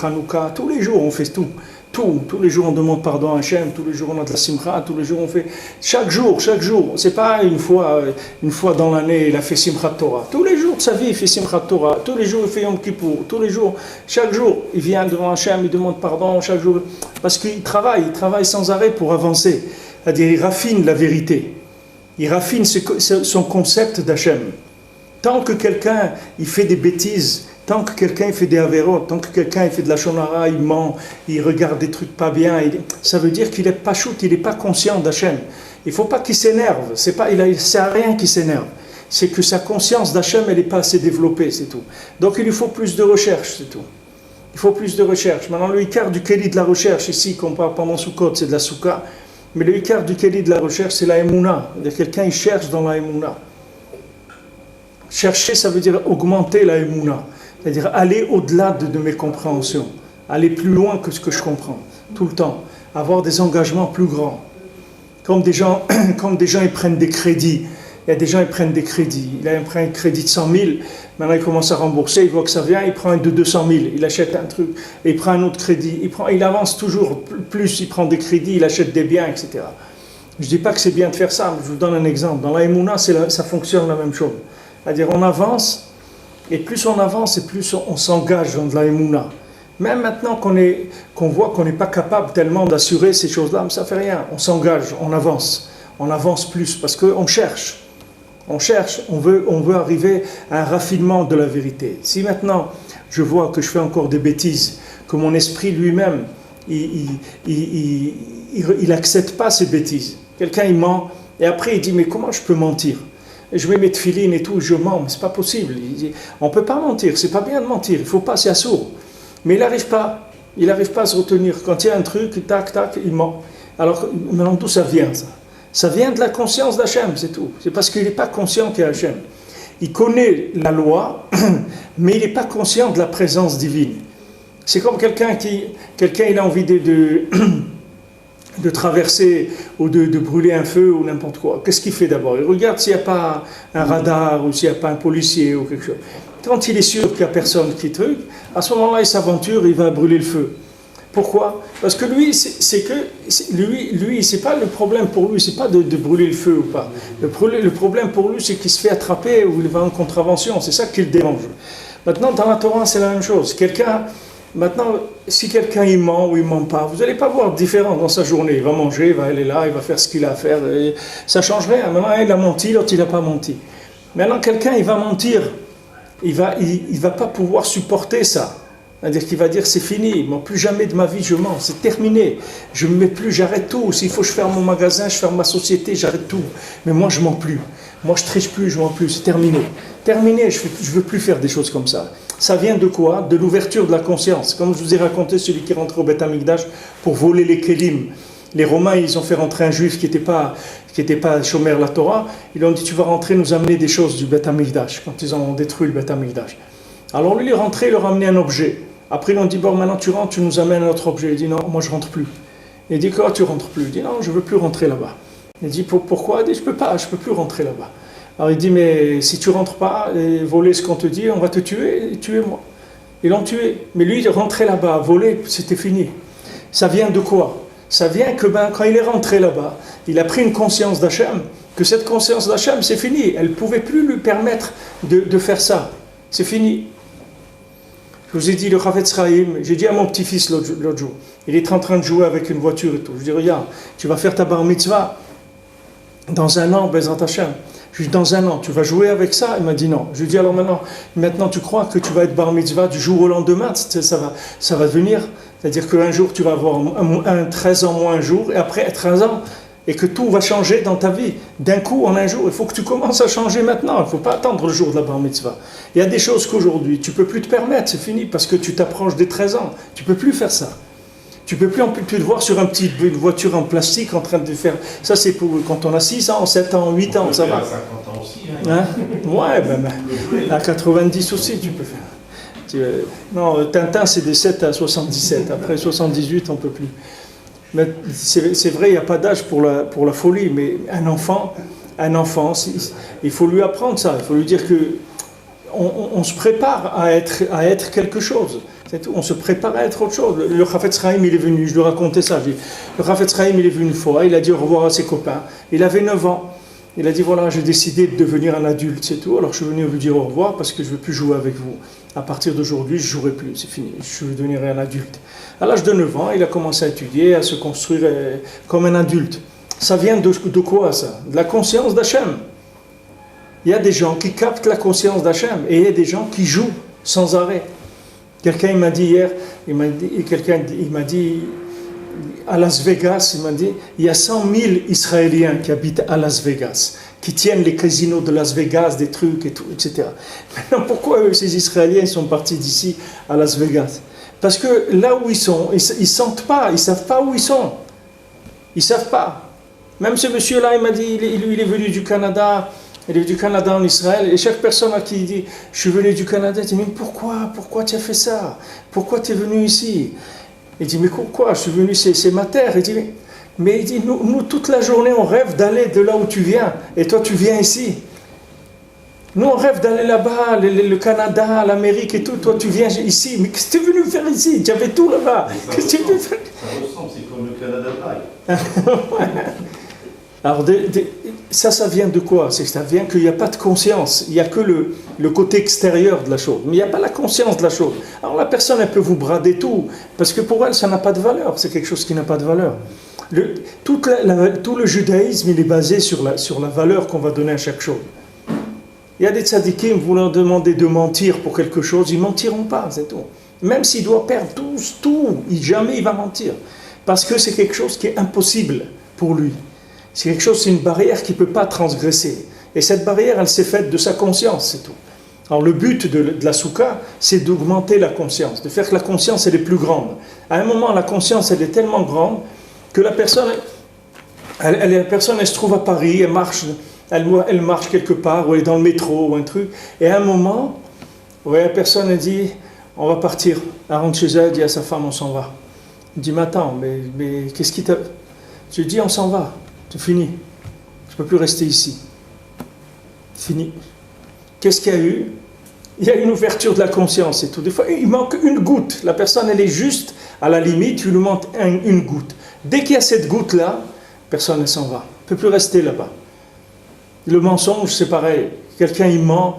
Hanouka, tous les jours, on fait tout. Tous les jours, on demande pardon à Hachem, tous les jours, on a de la simcha, tous les jours, on fait... Chaque jour, c'est pas une fois dans l'année, il a fait Simchat Torah. Tous les jours de sa vie, il fait Simchat Torah. Tous les jours, il fait Yom Kippour. Tous les jours, chaque jour, il vient devant Hachem, il demande pardon, chaque jour. Parce qu'il travaille sans arrêt pour avancer. C'est-à-dire, il raffine la vérité. Il raffine son concept d'Hachem. Tant que quelqu'un, il fait des bêtises, tant que quelqu'un il fait des avérotes, tant que quelqu'un il fait de la shonara, il ment, il regarde des trucs pas bien, ça veut dire qu'il n'est pas choute, il n'est pas conscient d'Hachem. Il ne faut pas qu'il s'énerve, il sert à rien qu'il s'énerve. C'est que sa conscience d'Hachem, elle n'est pas assez développée, c'est tout. Donc il lui faut plus de recherche, c'est tout. Il faut plus de recherche. Maintenant, le hikar du keli de la recherche, ici, qu'on parle pendant Sukkot, c'est de la souka, mais le hikar du keli de la recherche, c'est la emuna. Quelqu'un, il cherche dans la emuna. Chercher, ça veut dire augmenter la emuna. C'est-à-dire aller au-delà de mes compréhensions, aller plus loin que ce que je comprends, tout le temps, avoir des engagements plus grands. Comme des gens ils prennent des crédits, il y a des gens ils prennent des crédits, il prend un crédit de 100 000, maintenant il commence à rembourser, il voit que ça vient, il prend un de 200 000, il achète un truc, et il prend un autre crédit, il avance toujours plus, il prend des crédits, il achète des biens, etc. Je ne dis pas que c'est bien de faire ça, mais je vous donne un exemple. Dans la Emouna, ça fonctionne la même chose. C'est-à-dire on avance, et plus on avance, et plus on s'engage dans de la Emouna. Même maintenant qu'on voit qu'on n'est pas capable tellement d'assurer ces choses-là, mais ça ne fait rien. On s'engage, on avance plus, parce qu'on cherche. On cherche, on veut arriver à un raffinement de la vérité. Si maintenant, je vois que je fais encore des bêtises, que mon esprit lui-même, il n'accepte pas ces bêtises. Quelqu'un, il ment, et après il dit, mais comment je peux mentir ? Je mets mes tefilines et tout, je mens, mais c'est pas possible. On ne peut pas mentir, c'est pas bien de mentir, il faut pas, c'est assourd. Mais il n'arrive pas à se retenir. Quand il y a un truc, tac, il ment. Alors, maintenant, d'où ça vient, ça ? Ça vient de la conscience d'Hachem, c'est tout. C'est parce qu'il n'est pas conscient qu'il y a Hachem. Il connaît la loi, mais il n'est pas conscient de la présence divine. C'est comme quelqu'un il a envie de traverser ou de brûler un feu ou n'importe quoi. Qu'est-ce qu'il fait d'abord ? Il regarde s'il n'y a pas un radar ou s'il n'y a pas un policier ou quelque chose. Quand il est sûr qu'il n'y a personne qui truc, à ce moment-là, il s'aventure, il va brûler le feu. Pourquoi ? Parce que lui, c'est pas le problème pour lui, c'est pas de brûler le feu ou pas. Le problème pour lui, c'est qu'il se fait attraper ou il va en contravention. C'est ça qui le dérange. Maintenant, dans la Torah, c'est la même chose. Maintenant, si quelqu'un il ment ou il ment pas, vous n'allez pas voir différent dans sa journée. Il va manger, il va aller là, il va faire ce qu'il a à faire. Ça ne change rien. Maintenant, il a menti, l'autre il n'a pas menti. Maintenant, quelqu'un il va mentir, il va pas pouvoir supporter ça. C'est-à-dire qu'il va dire c'est fini, moi plus jamais de ma vie je mens, c'est terminé. Je ne me mets plus, j'arrête tout. S'il faut que je ferme mon magasin, je ferme ma société, j'arrête tout. Mais moi je mens plus. Moi je triche plus, je mens plus, c'est terminé. Terminé, je ne veux plus faire des choses comme ça. Ça vient de quoi ? De l'ouverture de la conscience. Comme je vous ai raconté, celui qui rentre au Beth Amikdash pour voler les kelim. Les Romains, ils ont fait rentrer un juif qui n'était pas Shomer la Torah. Ils lui ont dit, tu vas rentrer nous amener des choses du Beth Amikdash, quand ils ont détruit le Beth Amikdash. Alors lui, il est rentré, il leur a amené un objet. Après, ils lui ont dit, bon, maintenant tu rentres, tu nous amènes un autre objet. Il dit, non, moi je rentre plus. Il dit, quoi, tu rentres plus ? Il dit, non, je ne veux plus rentrer là-bas. Il dit, pourquoi ? Il dit, je peux plus rentrer là-bas. Alors il dit, mais si tu rentres pas et voler ce qu'on te dit, on va te tuer, et tuez-moi. Ils l'ont tué. Mais lui, il est rentré là-bas, voler, c'était fini. Ça vient de quoi ? Ça vient que quand il est rentré là-bas, il a pris une conscience d'Hachem, que cette conscience d'Hachem, c'est fini. Elle ne pouvait plus lui permettre de faire ça. C'est fini. Je vous ai dit, le Chafetz Chaim, j'ai dit à mon petit-fils l'autre jour, il est en train de jouer avec une voiture et tout. Je dis, regarde, tu vas faire ta bar mitzvah dans un an, Bezrat Hashem. Je lui dis, dans un an, tu vas jouer avec ça? Il m'a dit non. Je lui dis, alors maintenant tu crois que tu vas être bar mitzvah du jour au lendemain? Ça va venir. C'est-à-dire qu'un jour, tu vas avoir un 13 ans moins un jour, et après 13 ans, et que tout va changer dans ta vie. D'un coup, en un jour, il faut que tu commences à changer maintenant. Il ne faut pas attendre le jour de la bar mitzvah. Il y a des choses qu'aujourd'hui, tu ne peux plus te permettre, c'est fini, parce que tu t'approches des 13 ans. Tu ne peux plus faire ça. Tu ne peux plus te voir sur une voiture en plastique en train de faire... Ça, c'est pour quand on a 6 ans, 7 ans, 8 ans, ça va. À 50 ans aussi. Hein. Ouais, à 90 aussi, tu peux faire. Non, Tintin, c'est des 7 à 77. Après 78, on ne peut plus. Mais c'est vrai, il n'y a pas d'âge pour la folie, mais un enfant, il faut lui apprendre ça. Il faut lui dire que on se prépare à être quelque chose. C'est tout. On se prépare à être autre chose. Le Chafetz Chaim, il est venu, je lui racontais ça. Le Chafetz Chaim, il est venu une fois, il a dit au revoir à ses copains. Il avait 9 ans. Il a dit, voilà, j'ai décidé de devenir un adulte, c'est tout. Alors je suis venu vous dire au revoir parce que je ne veux plus jouer avec vous. À partir d'aujourd'hui, je ne jouerai plus, c'est fini. Je vais devenir un adulte. À l'âge de 9 ans, il a commencé à étudier, à se construire comme un adulte. Ça vient de quoi, ça? De la conscience d'Hachem. Il y a des gens qui captent la conscience d'Hachem et il y a des gens qui jouent sans arrêt. Quelqu'un m'a dit hier, il m'a dit à Las Vegas, il m'a dit, il y a 100 000 Israéliens qui habitent à Las Vegas, qui tiennent les casinos de Las Vegas, des trucs et tout, etc. Maintenant, pourquoi ces Israéliens sont partis d'ici à Las Vegas? Parce que là où ils sont, ils sentent pas, ils savent pas où ils sont. Ils savent pas. Même ce monsieur-là, il m'a dit, il est venu du Canada. Il est du Canada en Israël, et chaque personne à qui il dit « Je suis venu du Canada », il dit « Mais pourquoi tu as fait ça? Pourquoi tu es venu ici ?» Il dit « Mais pourquoi? Je suis venu, c'est ma terre. » Il dit « Mais il dit, nous, toute la journée, on rêve d'aller de là où tu viens, et toi, tu viens ici. Nous, on rêve d'aller là-bas, le Canada, l'Amérique et tout, toi, tu viens ici. Mais qu'est-ce que tu es venu faire ici? Tu avais tout là-bas. Qu'est-ce que tu veux faire? » Ça ressemble, c'est comme le Canada pareil. Alors, ça vient de quoi? Ça vient qu'il n'y a pas de conscience. Il n'y a que le côté extérieur de la chose. Mais il n'y a pas la conscience de la chose. Alors, la personne, elle peut vous brader tout. Parce que pour elle, ça n'a pas de valeur. C'est quelque chose qui n'a pas de valeur. Tout le judaïsme, il est basé sur la valeur qu'on va donner à chaque chose. Il y a des tzadikim, vous leur demandez de mentir pour quelque chose, ils ne mentiront pas, c'est tout. Même s'il doit perdre tout, jamais il va mentir. Parce que c'est quelque chose qui est impossible pour lui. C'est quelque chose, c'est une barrière qu'il ne peut pas transgresser. Et cette barrière, elle s'est faite de sa conscience, c'est tout. Alors le but de la soukha, c'est d'augmenter la conscience, de faire que la conscience, elle est plus grande. À un moment, la conscience, elle est tellement grande que la personne, elle se trouve à Paris, elle marche quelque part, ou elle est dans le métro, ou un truc, et à un moment, la personne, elle dit, on va partir. Elle rentre chez elle, elle dit à sa femme, on s'en va. Elle dit, mais attends, mais qu'est-ce qui t'a... Je lui dis, on s'en va. C'est fini. Je ne peux plus rester ici. Fini. Qu'est-ce qu'il y a eu? Il y a une ouverture de la conscience et tout. Des fois, il manque une goutte. La personne, elle est juste à la limite, tu lui manques une goutte. Dès qu'il y a cette goutte-là, personne ne s'en va. Ne peut plus rester là-bas. Le mensonge, c'est pareil. Quelqu'un, il ment,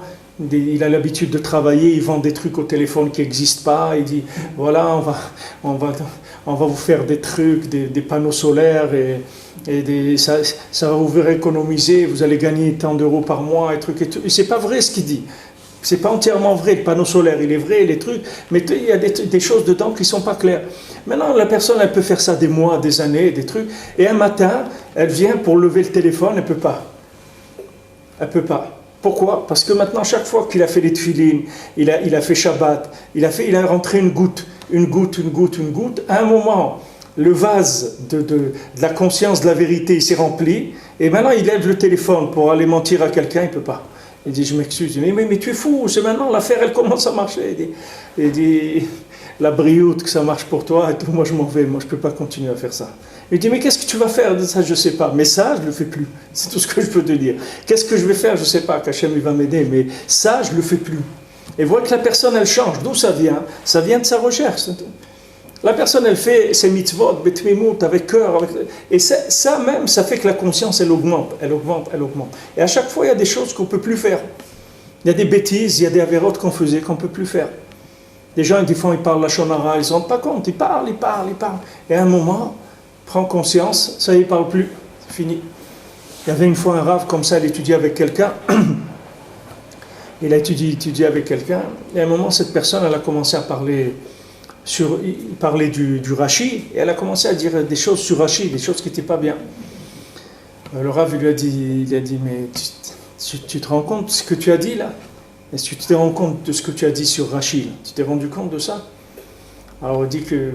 il a l'habitude de travailler, il vend des trucs au téléphone qui n'existent pas. Il dit, voilà, on va vous faire des trucs, des panneaux solaires ça va vous faire économiser, vous allez gagner tant d'euros par mois et trucs et tout. Et c'est pas vrai ce qu'il dit. C'est pas entièrement vrai. Le panneau solaire, il est vrai, les trucs, mais il y a des choses dedans qui sont pas claires. Maintenant, la personne, elle peut faire ça des mois, des années, des trucs, et un matin, elle vient pour lever le téléphone, elle peut pas. Elle peut pas. Pourquoi? Parce que maintenant, chaque fois qu'il a fait les tefilines, il a fait Shabbat, il a rentré une goutte, à un moment, le vase de la conscience de la vérité, il s'est rempli, et maintenant il lève le téléphone pour aller mentir à quelqu'un, il ne peut pas. Il dit, je m'excuse, mais tu es fou, c'est maintenant, l'affaire elle commence à marcher. Il dit, la brioute, que ça marche pour toi, et tout, moi je m'en vais, moi je ne peux pas continuer à faire ça. Il dit, mais qu'est-ce que tu vas faire de ça? Je ne sais pas, mais ça, je ne le fais plus. C'est tout ce que je peux te dire. Qu'est-ce que je vais faire? Je ne sais pas, qu'Hachem il va m'aider, mais ça, je ne le fais plus. Et voit que la personne, elle change. D'où ça vient? Ça vient de sa recherche. La personne, elle fait ses mitzvot, betmimout, avec cœur. Et ça même, ça fait que la conscience, elle augmente. Et à chaque fois, il y a des choses qu'on ne peut plus faire. Il y a des bêtises, il y a des avérotes qu'on faisait qu'on ne peut plus faire. Des gens, des fois, ils parlent la shonara, ils ne se rendent pas compte, ils parlent. Et à un moment, prend conscience, ça y est, il ne parle plus, c'est fini. Il y avait une fois un rave comme ça, il étudiait avec quelqu'un. Il a étudié avec quelqu'un. Et à un moment, cette personne, elle a commencé à parler du Rashi. Et elle a commencé à dire des choses sur Rashi, des choses qui n'étaient pas bien. Le rave, il lui a dit, mais tu te rends compte de ce que tu as dit là? Est-ce que tu te rends compte de ce que tu as dit sur Rashi là? Tu t'es rendu compte de ça? Alors il dit que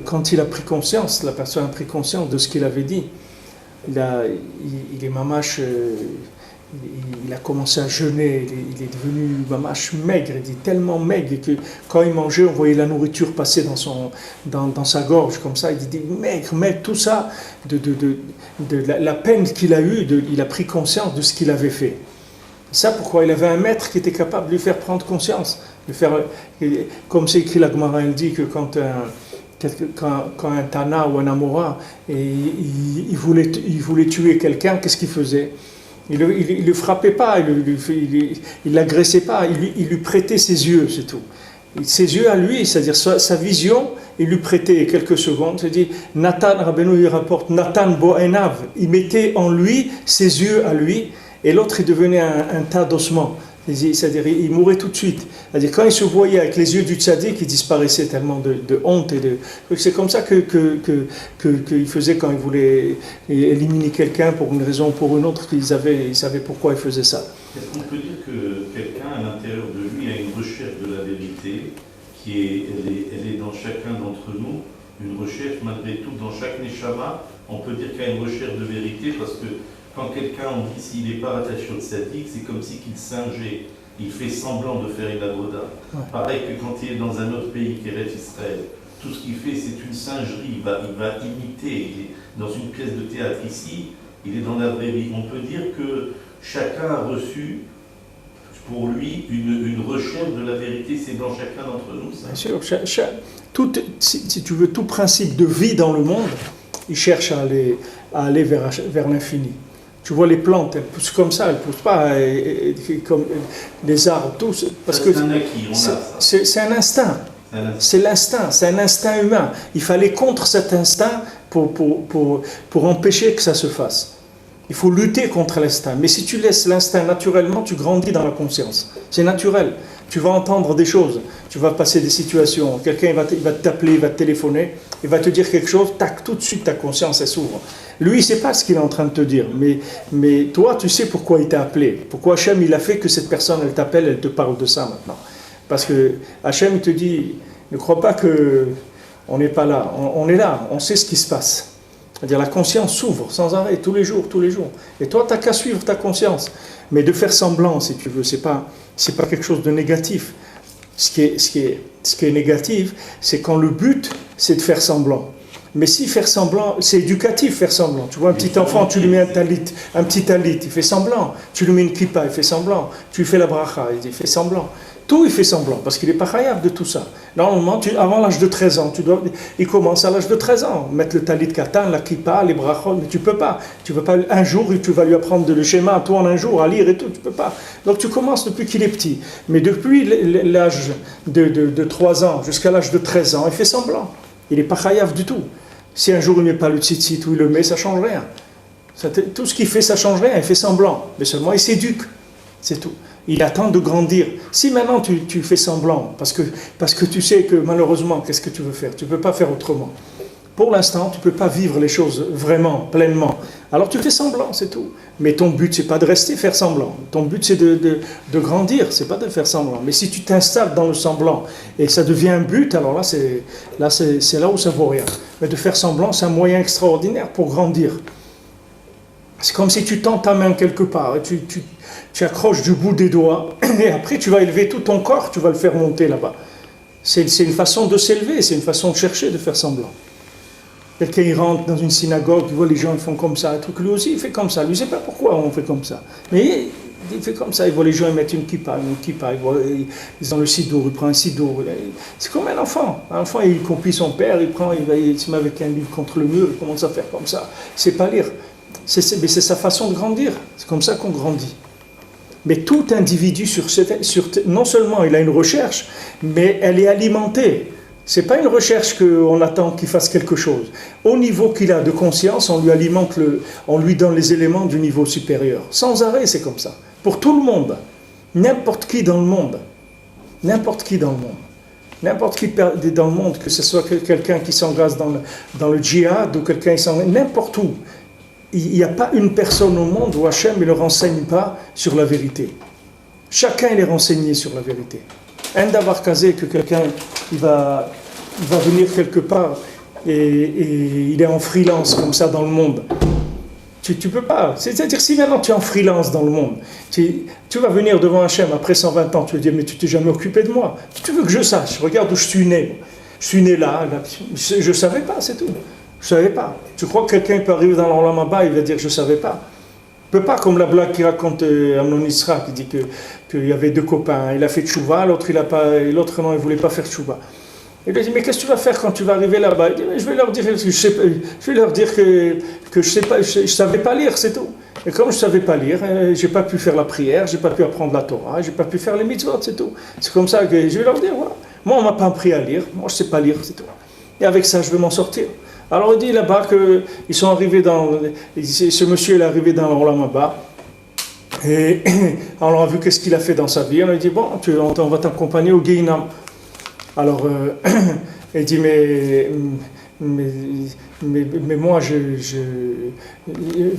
quand il a pris conscience, la personne a pris conscience de ce qu'il avait dit, il est mamache, il a commencé à jeûner, il est devenu mamache maigre, il dit tellement maigre que quand il mangeait, on voyait la nourriture passer dans sa gorge comme ça, il dit maigre, tout ça, de la peine qu'il a eue, il a pris conscience de ce qu'il avait fait. Ça pourquoi il avait un maître qui était capable de lui faire prendre conscience, comme c'est écrit la Gemara, elle dit que quand un Tana ou un Amora il voulait tuer quelqu'un, qu'est-ce qu'il faisait? Il ne le frappait pas, il l'agressait pas, il lui prêtait ses yeux, c'est tout. Ses yeux à lui, c'est-à-dire sa vision, il lui prêtait quelques secondes. C'est-à-dire, Nathan, Rabbeinu, il rapporte, Nathan Boenav, il mettait en lui ses yeux à lui, et l'autre, il devenait un tas d'ossements. C'est-à-dire, il mourait tout de suite. C'est-à-dire, quand il se voyait avec les yeux du tzaddik, il disparaissait tellement de honte. C'est comme ça qu'il faisait quand il voulait éliminer quelqu'un pour une raison ou pour une autre, il savait pourquoi il faisait ça. Est-ce qu'on peut dire que quelqu'un, à l'intérieur de lui, a une recherche de la vérité, elle est dans chacun d'entre nous, une recherche, malgré tout, dans chaque neshama, on peut dire qu'il y a une recherche de vérité, parce que quand quelqu'un, on dit s'il n'est pas rattaché au tzaddik, c'est comme si qu'il singeait, il fait semblant de faire une avoda. Ouais. Pareil que quand il est dans un autre pays qui est Israël, tout ce qu'il fait c'est une singerie, il va imiter, il est dans une pièce de théâtre ici, il est dans la vraie vie. On peut dire que chacun a reçu pour lui une recherche de la vérité, c'est dans chacun d'entre nous ça. Bien sûr, si tu veux, tout principe de vie dans le monde, il cherche à aller vers l'infini. Tu vois les plantes, elles poussent comme ça, elles ne poussent pas comme les arbres, tous. Parce que c'est un instinct. C'est l'instinct, c'est un instinct humain. Il fallait contre cet instinct pour empêcher que ça se fasse. Il faut lutter contre l'instinct. Mais si tu laisses l'instinct naturellement, tu grandis dans la conscience. C'est naturel. Tu vas entendre des choses, tu vas passer des situations. Quelqu'un va t'appeler, il va te téléphoner, il va te dire quelque chose, tac, tout de suite ta conscience elle s'ouvre. Lui, il ne sait pas ce qu'il est en train de te dire, mais toi, tu sais pourquoi il t'a appelé. Pourquoi Hachem, il a fait que cette personne, elle t'appelle, elle te parle de ça maintenant. Parce que Hachem, il te dit, ne crois pas qu'on n'est pas là. On est là, on sait ce qui se passe. C'est-à-dire la conscience s'ouvre sans arrêt, tous les jours. Et toi, tu n'as qu'à suivre ta conscience. Mais de faire semblant, si tu veux, c'est pas quelque chose de négatif. Ce qui est négatif, c'est quand le but, c'est de faire semblant. Mais si faire semblant, c'est éducatif faire semblant. Tu vois, un petit enfant, tu lui mets un petit talit, il fait semblant. Tu lui mets une kippa, il fait semblant. Tu lui fais la bracha, il fait semblant. Tout, il fait semblant, parce qu'il n'est pas chayav de tout ça. Normalement, avant l'âge de 13 ans, il commence à l'âge de 13 ans. Mettre le talit katan, la kippa, les brachot, mais tu peux pas. Tu peux pas, un jour, tu vas lui apprendre le schéma, toi en un jour, à lire et tout, tu peux pas. Donc tu commences depuis qu'il est petit. Mais depuis l'âge de 3 ans jusqu'à l'âge de 13 ans, il fait semblant. Il n'est pas chayav du tout. Si un jour il ne met pas le tzitzit ou il le met, ça ne change rien. Tout ce qu'il fait, ça ne change rien, il fait semblant. Mais seulement il s'éduque, c'est tout. Il attend de grandir. Si maintenant tu fais semblant, parce que tu sais que malheureusement, qu'est-ce que tu veux faire? Tu ne peux pas faire autrement. Pour l'instant, tu ne peux pas vivre les choses vraiment, pleinement. Alors tu fais semblant, c'est tout. Mais ton but, ce n'est pas de rester faire semblant. Ton but, c'est de grandir, ce n'est pas de faire semblant. Mais si tu t'installes dans le semblant et que ça devient un but, alors là, c'est là où ça ne vaut rien. Mais de faire semblant, c'est un moyen extraordinaire pour grandir. C'est comme si tu tends ta main quelque part, et tu accroches du bout des doigts, et après tu vas élever tout ton corps, tu vas le faire monter là-bas. C'est une façon de s'élever, c'est une façon de chercher, de faire semblant. Quelqu'un il rentre dans une synagogue, il voit les gens ils font comme ça, un truc, lui aussi il fait comme ça, lui ne sait pas pourquoi on fait comme ça. Mais il fait comme ça, il voit les gens ils mettent une kippa, ils ont le sidour, il prend un sidour. C'est comme un enfant. Un enfant il copie son père, il se met avec un livre contre le mur, il commence à faire comme ça. Il ne sait pas lire. Mais c'est sa façon de grandir, c'est comme ça qu'on grandit. Mais tout individu non seulement il a une recherche, mais elle est alimentée. Ce n'est pas une recherche qu'on attend qu'il fasse quelque chose. Au niveau qu'il a de conscience, on lui alimente, on lui donne les éléments du niveau supérieur. Sans arrêt, c'est comme ça. Pour tout le monde. N'importe qui dans le monde. N'importe qui dans le monde. N'importe qui dans le monde, que ce soit quelqu'un qui s'engage dans le djihad ou quelqu'un qui s'engage n'importe où. Il n'y a pas une personne au monde où Hachem ne le renseigne pas sur la vérité. Chacun il est renseigné sur la vérité. Un d'avoir casé que quelqu'un il va venir quelque part et il est en freelance comme ça dans le monde. Tu peux pas. C'est-à-dire si maintenant tu es en freelance dans le monde, tu vas venir devant Hachem après 120 ans, tu vas dire mais tu t'es jamais occupé de moi. Tu veux que je sache, regarde où je suis né. Je suis né là je ne savais pas, c'est tout. Je ne savais pas. Tu crois que quelqu'un peut arriver dans l'Olam Haba, il va dire je ne savais pas. Il ne peut pas, comme la blague qui raconte Amnon Isra, qui dit qu'il y avait deux copains. Il a fait tchouva, l'autre non, il ne voulait pas faire tchouva. Il lui a dit, mais qu'est-ce que tu vas faire quand tu vas arriver là-bas? Il dit, je vais leur dire que je ne savais pas lire, c'est tout. Et comme je ne savais pas lire, je n'ai pas pu faire la prière, je n'ai pas pu apprendre la Torah, je n'ai pas pu faire les mitzvot, c'est tout. C'est comme ça que je vais leur dire, voilà. Moi, on ne m'a pas appris à lire, moi je ne sais pas lire, c'est tout. Et avec ça, je vais m'en sortir. Alors il dit là-bas qu'ils sont arrivés ce monsieur est arrivé dans l'Olam Haba, et on a vu qu'est-ce qu'il a fait dans sa vie, on lui a dit, bon, on va t'accompagner au Guéinam. Alors il dit, mais moi,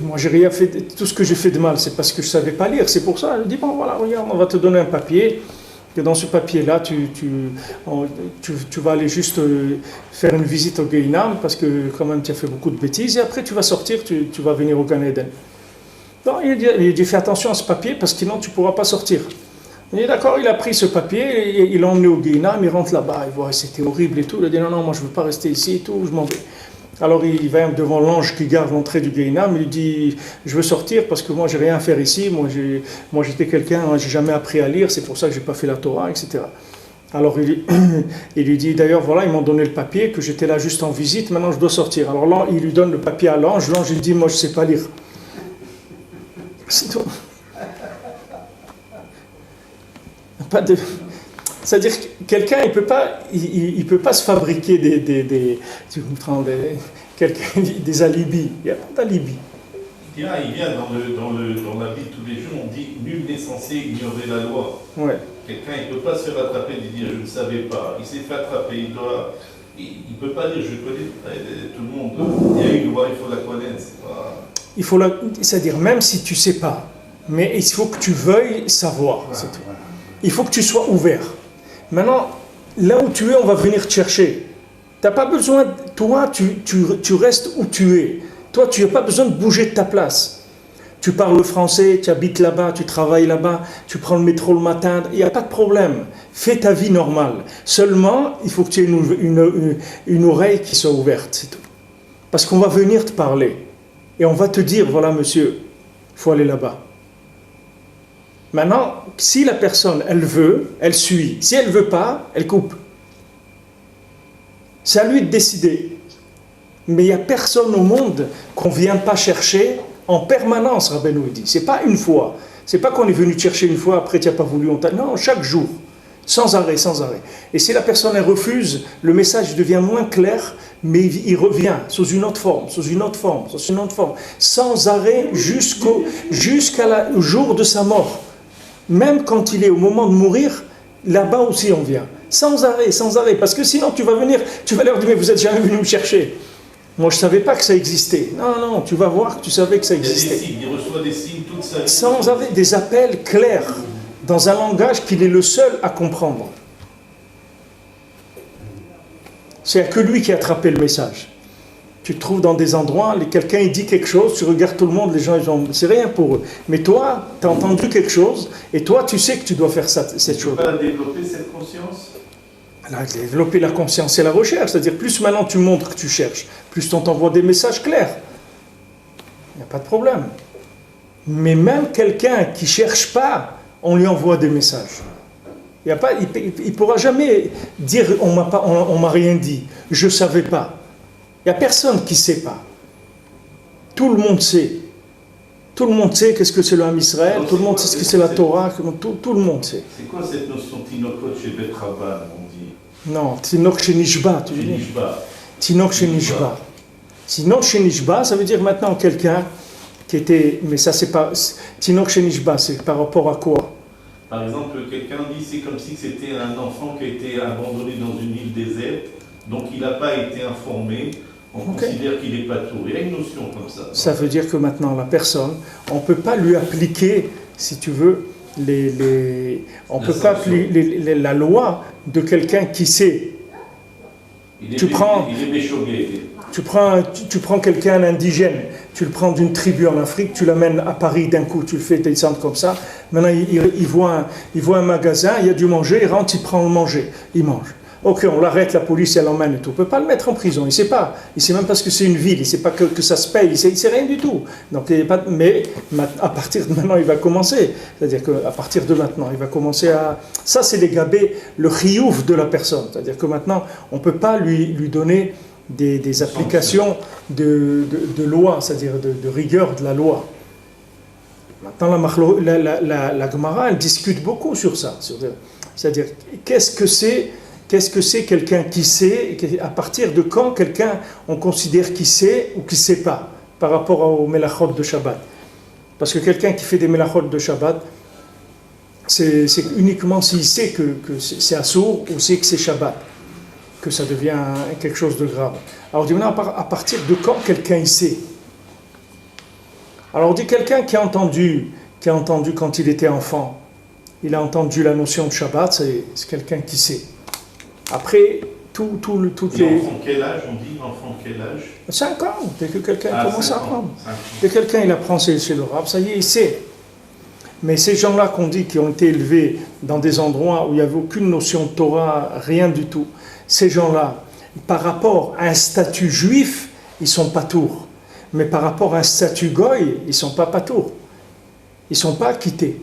moi j'ai rien fait, tout ce que j'ai fait de mal, c'est parce que je ne savais pas lire, c'est pour ça. Il dit, bon voilà, regarde, on va te donner un papier. Que dans ce papier-là, tu vas aller juste faire une visite au Guéinam, parce que quand même tu as fait beaucoup de bêtises, et après tu vas sortir, tu vas venir au Gan Eden. Non, il dit fais attention à ce papier, parce que sinon tu ne pourras pas sortir. Il dit d'accord, il a pris ce papier, il l'a emmené au Guéinam, il rentre là-bas, il voit c'était horrible et tout, il a dit non, moi je ne veux pas rester ici et tout, je m'en vais. Alors il va devant l'ange qui garde l'entrée du Guéinam, il lui dit je veux sortir parce que moi j'ai rien à faire ici, moi j'étais quelqu'un, j'ai jamais appris à lire, c'est pour ça que j'ai pas fait la Torah, etc. Alors il lui dit d'ailleurs voilà, ils m'ont donné le papier, que j'étais là juste en visite, maintenant je dois sortir. Alors là il lui donne le papier à l'ange il dit moi je sais pas lire. C'est tout. Pas de... C'est-à-dire que quelqu'un, il peut pas se fabriquer des alibis. Il n'y a pas d'alibi. Il vient dans la vie de tous les jours, on dit nul n'est censé ignorer la loi. Ouais. Quelqu'un, il ne peut pas se faire attraper et dire je ne savais pas. Il s'est fait attraper, il ne peut pas dire je connais tout le monde. Il y a une loi, il faut la connaître. C'est-à-dire même si tu ne sais pas, mais il faut que tu veuilles savoir. C'est tout. Il faut que tu sois ouvert. Maintenant, là où tu es, on va venir te chercher. Tu n'as pas besoin, toi, tu restes où tu es. Toi, tu n'as pas besoin de bouger de ta place. Tu parles le français, tu habites là-bas, tu travailles là-bas, tu prends le métro le matin, il n'y a pas de problème. Fais ta vie normale. Seulement, il faut que tu aies une oreille qui soit ouverte, c'est tout. Parce qu'on va venir te parler. Et on va te dire, voilà monsieur, il faut aller là-bas. Maintenant, si la personne, elle veut, elle suit. Si elle ne veut pas, elle coupe. C'est à lui de décider. Mais il n'y a personne au monde qu'on ne vient pas chercher en permanence, Rabbeinu dit. Ce n'est pas une fois. Ce n'est pas qu'on est venu te chercher une fois, après tu n'as pas voulu. Non, chaque jour. Sans arrêt, sans arrêt. Et si la personne, elle refuse, le message devient moins clair, mais il revient sous une autre forme, sous une autre forme, sous une autre forme. Sans arrêt jusqu'au jour de sa mort. Même quand il est au moment de mourir, là-bas aussi on vient. Sans arrêt, parce que sinon tu vas venir, tu vas leur dire mais vous n'êtes jamais venu me chercher. Moi je ne savais pas que ça existait. Non, tu vas voir que tu savais que ça existait. Il reçoit des signes toute sa vie. Sans arrêt, des appels clairs, dans un langage qu'il est le seul à comprendre. C'est que lui qui a attrapé le message. Tu te trouves dans des endroits, quelqu'un il dit quelque chose, tu regardes tout le monde, les gens c'est rien pour eux. Mais toi, tu as entendu quelque chose, et toi tu sais que tu dois faire cette chose. Tu peux pas développer cette conscience? Développer la conscience, c'est la recherche. C'est-à-dire, plus maintenant tu montres que tu cherches, plus on t'envoie des messages clairs. Il n'y a pas de problème. Mais même quelqu'un qui ne cherche pas, on lui envoie des messages. Il ne pourra jamais dire « on m'a rien dit, je ne savais pas ». Il n'y a personne qui ne sait pas. Tout le monde sait. Tout le monde sait qu'est-ce que c'est le Ham Israël, tout le monde sait ce que c'est la Torah, tout le monde sait. C'est quoi cette notion Tinokot chez Bet Rabban, on dit? Non, Tinok Shenishba, tu dis. Tinok Shenishba. Tinok Shenishba, ça veut dire maintenant quelqu'un qui était. Mais ça, c'est pas. Tinok Shenishba, c'est par rapport à quoi? Par exemple, quelqu'un dit c'est comme si c'était un enfant qui a été abandonné dans une île déserte, donc il n'a pas été informé, on considère qu'il n'est pas tout. Il y a une notion comme ça. Ça veut dire que maintenant, la personne, on ne peut pas lui appliquer, si tu veux, on ne peut pas appliquer la loi de quelqu'un qui sait. Il est méchogué. Tu prends quelqu'un indigène, tu le prends d'une tribu en Afrique, tu l'amènes à Paris d'un coup, tu le fais descendre comme ça. Maintenant, il voit un magasin, il y a du manger, il rentre, il prend le manger, il mange. Ok, on l'arrête, la police, elle l'emmène et tout. On ne peut pas le mettre en prison, il ne sait pas. Il ne sait même pas ce que c'est une ville, il ne sait pas que ça se paye, il ne sait rien du tout. Donc, mais à partir de maintenant, il va commencer. C'est-à-dire qu'à partir de maintenant, il va commencer à... Ça, c'est les gabés, le chiouf de la personne. C'est-à-dire que maintenant, on ne peut pas lui donner des applications de loi, c'est-à-dire de rigueur de la loi. Maintenant, la Gemara, elle discute beaucoup sur ça. C'est-à-dire, qu'est-ce que c'est quelqu'un qui sait, à partir de quand quelqu'un, on considère qu'il sait ou qu'il ne sait pas, par rapport au melachot de Shabbat. Parce que quelqu'un qui fait des melachot de Shabbat, c'est uniquement s'il sait que c'est assour ou sait que c'est Shabbat, que ça devient quelque chose de grave. Alors, on dit maintenant, à partir de quand quelqu'un il sait? Alors, on dit quelqu'un qui a entendu quand il était enfant, il a entendu la notion de Shabbat, c'est quelqu'un qui sait. Après, toutes les... Enfant quel âge, on dit? Enfant quel âge? 5 ans, dès que quelqu'un commence à apprendre. Dès que quelqu'un il apprend chez le Rav, ça y est, il sait. Mais ces gens-là qu'on dit qui ont été élevés dans des endroits où il n'y avait aucune notion de Torah, rien du tout, ces gens-là, par rapport à un statut juif, ils ne sont pas tours. Mais par rapport à un statut goy, ils ne sont pas tours. Ils ne sont pas quittés.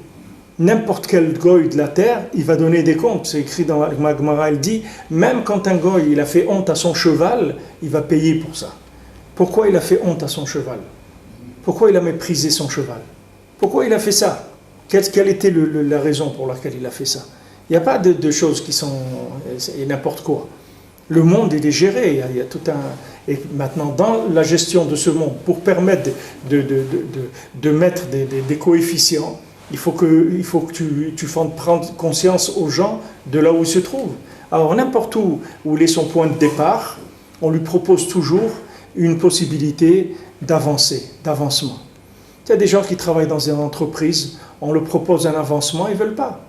N'importe quel goy de la terre, il va donner des comptes. C'est écrit dans la Gemara, il dit, même quand un goy il a fait honte à son cheval, il va payer pour ça. Pourquoi il a fait honte à son cheval? Pourquoi il a méprisé son cheval? Pourquoi il a fait ça? Quelle était la raison pour laquelle il a fait ça? Il n'y a pas de choses qui sont n'importe quoi. Le monde, il est géré. Il y a tout un... Et maintenant, dans la gestion de ce monde, pour permettre de mettre des coefficients, il faut que tu fasses prendre conscience aux gens de là où ils se trouvent. Alors, n'importe où il est son point de départ, on lui propose toujours une possibilité d'avancement. Il y a des gens qui travaillent dans une entreprise, on leur propose un avancement, ils ne veulent pas.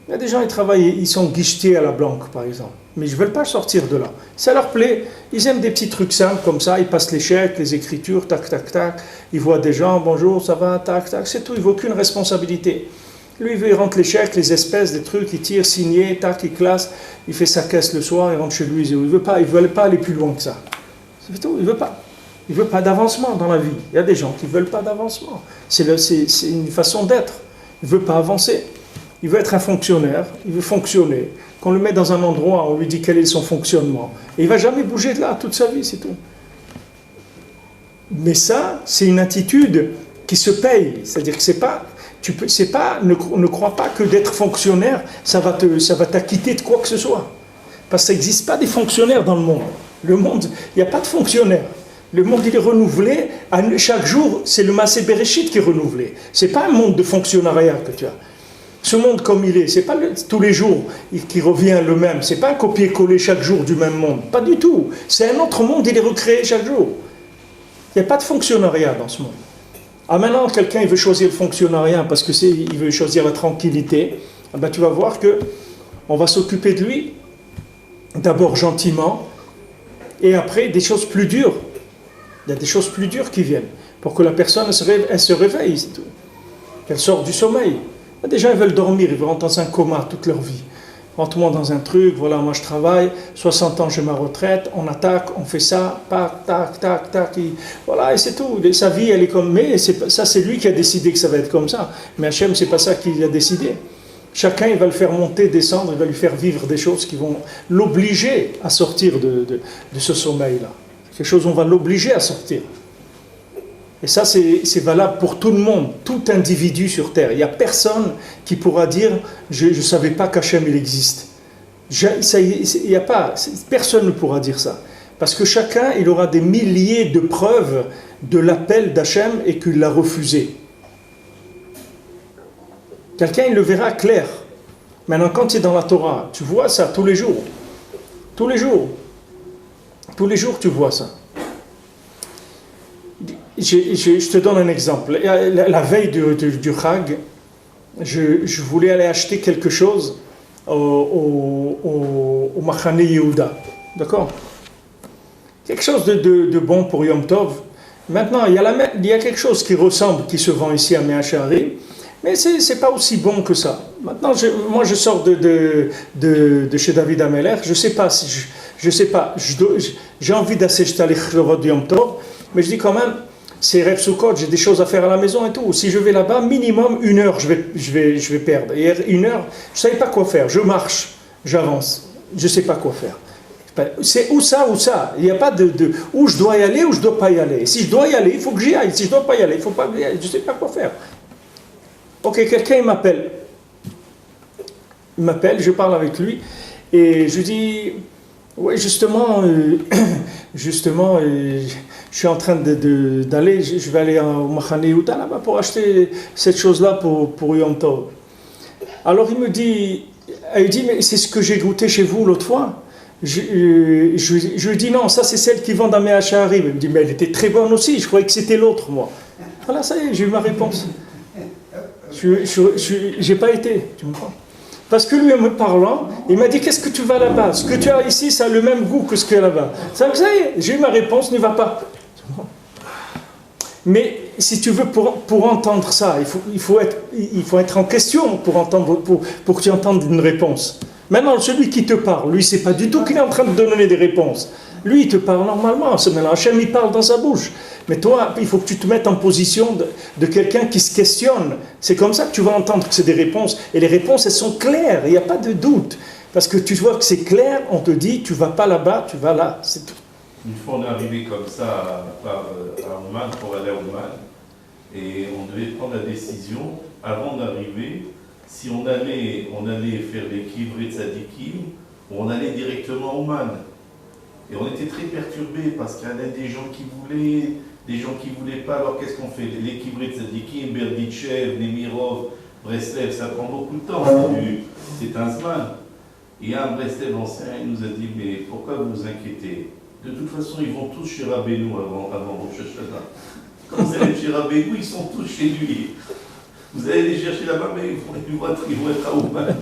Il y a des gens qui travaillent, ils sont guichetiers à la banque, par exemple, mais ils ne veulent pas sortir de là. Ça leur plaît, ils aiment des petits trucs simples comme ça, ils passent les chèques, les écritures, tac, tac, tac, ils voient des gens, bonjour, ça va, tac, tac, c'est tout, il ne veut aucune responsabilité. Lui, il rentre les chèques, les espèces, des trucs, il tire, signé, tac, il classe, il fait sa caisse le soir, il rentre chez lui, il ne veut pas aller plus loin que ça. C'est tout, il ne veut pas. Il ne veut pas d'avancement dans la vie. Il y a des gens qui ne veulent pas d'avancement. C'est une façon d'être. Il ne veut pas avancer. Il veut être un fonctionnaire, il veut fonctionner. Qu'on le met dans un endroit, on lui dit quel est son fonctionnement. Et il ne va jamais bouger de là toute sa vie, c'est tout. Mais ça, c'est une attitude qui se paye. C'est-à-dire que ne crois pas que d'être fonctionnaire, ça va t'acquitter de quoi que ce soit. Parce que ça n'existe pas des fonctionnaires dans le monde. Le monde, il n'y a pas de fonctionnaires. Le monde, il est renouvelé. Chaque jour, c'est le Maaseh Bereshit qui est renouvelé. Ce n'est pas un monde de fonctionnariat que tu as. Ce monde comme il est, ce n'est pas tous les jours qui revient le même. Ce n'est pas un copier-coller chaque jour du même monde. Pas du tout. C'est un autre monde, il est recréé chaque jour. Il n'y a pas de fonctionnariat dans ce monde. Ah, maintenant, quelqu'un il veut choisir le fonctionnariat parce qu'il veut choisir la tranquillité. Ah ben, tu vas voir qu'on va s'occuper de lui, d'abord gentiment, et après des choses plus dures. Il y a des choses plus dures qui viennent pour que la personne elle se réveille, c'est tout. Qu'elle sorte du sommeil. Il y a des gens qui veulent dormir, ils veulent rentrer dans un coma toute leur vie. Rentre-moi dans un truc, voilà, moi je travaille, 60 ans j'ai ma retraite, on attaque, on fait ça, tac, tac, tac, tac, voilà, et c'est tout. Sa vie, elle est comme... Mais ça, c'est lui qui a décidé que ça va être comme ça. Mais Hachem, c'est pas ça qu'il a décidé. Chacun, il va le faire monter, descendre, il va lui faire vivre des choses qui vont l'obliger à sortir de ce sommeil-là. Quelque chose, on va l'obliger à sortir. Et ça, c'est valable pour tout le monde, tout individu sur terre. Il n'y a personne qui pourra dire je ne savais pas qu'Hachem il existe. Personne ne pourra dire ça. Parce que chacun, il aura des milliers de preuves de l'appel d'Hachem et qu'il l'a refusé. Quelqu'un, il le verra clair. Maintenant, quand tu es dans la Torah, tu vois ça tous les jours. Tous les jours. Tous les jours, tu vois ça. Je te donne un exemple. La veille du Chag, je voulais aller acheter quelque chose au Machane Yehuda. D'accord? Quelque chose de bon pour Yom Tov. Maintenant, il y a quelque chose qui ressemble, qui se vend ici à Mea Shearim, mais c'est pas aussi bon que ça. Maintenant, moi je sors de chez David Ameler, je sais pas, j'ai envie d'assister à l'Ichlorot de Yom Tov, mais je dis quand même, c'est Rev Sukkot, j'ai des choses à faire à la maison et tout. Si je vais là-bas, minimum 1 heure, je vais perdre. Et 1 heure, je ne savais pas quoi faire. Je marche, j'avance. Je ne sais pas quoi faire. C'est ou ça ou ça. Il n'y a pas de où je dois y aller ou je ne dois pas y aller. Si je dois y aller, il faut que j'y aille. Si je ne dois pas y aller, il faut pas que j'y aille. Je ne sais pas quoi faire. Ok, quelqu'un il m'appelle. Il m'appelle, je parle avec lui et je dis... Oui, justement, je suis en train d'aller, je vais aller au Machane Yehuda là-bas pour acheter cette chose-là pour Yom Tov. Alors il dit, mais c'est ce que j'ai goûté chez vous l'autre fois. Je lui dis non, ça c'est celle qui vend dans Mea Shearim. Il me dit, mais elle était très bonne aussi, je croyais que c'était l'autre, moi. Voilà, ça y est, j'ai eu ma réponse. J'ai pas été, tu me comprends? Parce que lui, en me parlant, il m'a dit, qu'est-ce que tu vas là-bas? Ce que tu as ici, ça a le même goût que ce qu'il y a là-bas. Ça y est, j'ai eu ma réponse, n'y va pas. Mais si tu veux, pour entendre ça, il faut être en question pour que tu entendes une réponse. Maintenant, celui qui te parle, lui, c'est pas du tout qu'il est en train de donner des réponses. Lui, il te parle normalement. Maintenant, Hachem, il parle dans sa bouche. Mais toi, il faut que tu te mettes en position de quelqu'un qui se questionne. C'est comme ça que tu vas entendre que c'est des réponses. Et les réponses, elles sont claires. Il n'y a pas de doute. Parce que tu vois que c'est clair, on te dit, tu ne vas pas là-bas, tu vas là. C'est tout. Une fois, on est arrivé comme ça à Ouman pour aller à Ouman. Et on devait prendre la décision, avant d'arriver, si on allait faire les Kivrit Tzadikim ou on allait directement à Ouman. Et on était très perturbés parce qu'il y avait des gens qui voulaient, des gens qui ne voulaient pas. Alors qu'est-ce qu'on fait? Les Kivrit Tzadikim, Berdichev, Nemirov, Breslev, ça prend beaucoup de temps. C'est un zman. Et un Breslev ancien, il nous a dit, mais pourquoi vous vous inquiétez? De toute façon, ils vont tous chez Rabbeinu avant Rosh Hashanah. Quand vous allez chez Rabbeinu, ils sont tous chez lui. Vous allez les chercher là-bas, mais ils vont être à Ouman.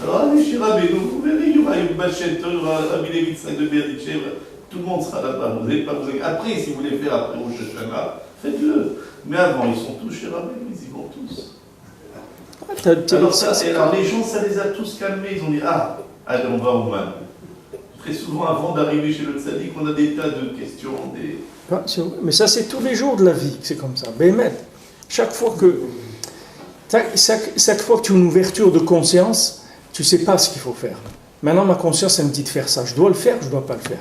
Alors allez chez Rabbeinu, vous verrez, il y aura une machette, il y aura Rabbi Levitzak de Berdichev, tout le monde sera là-bas. Vous n'allez pas vous inquiéter. Après, si vous voulez faire après Rosh Hashanah, faites-le. Mais avant, ils sont tous chez Rabbeinu, ils y vont tous. Alors les gens, ça les a tous calmés. Ils ont dit, allez, on va à Ouman. Très souvent, avant d'arriver chez le tzaddik, on a des tas de questions. Mais ça, c'est tous les jours de la vie que c'est comme ça. Bémet. Chaque fois que tu as une ouverture de conscience, tu ne sais pas ce qu'il faut faire. Maintenant, ma conscience, elle me dit de faire ça. Je dois le faire, je ne dois pas le faire.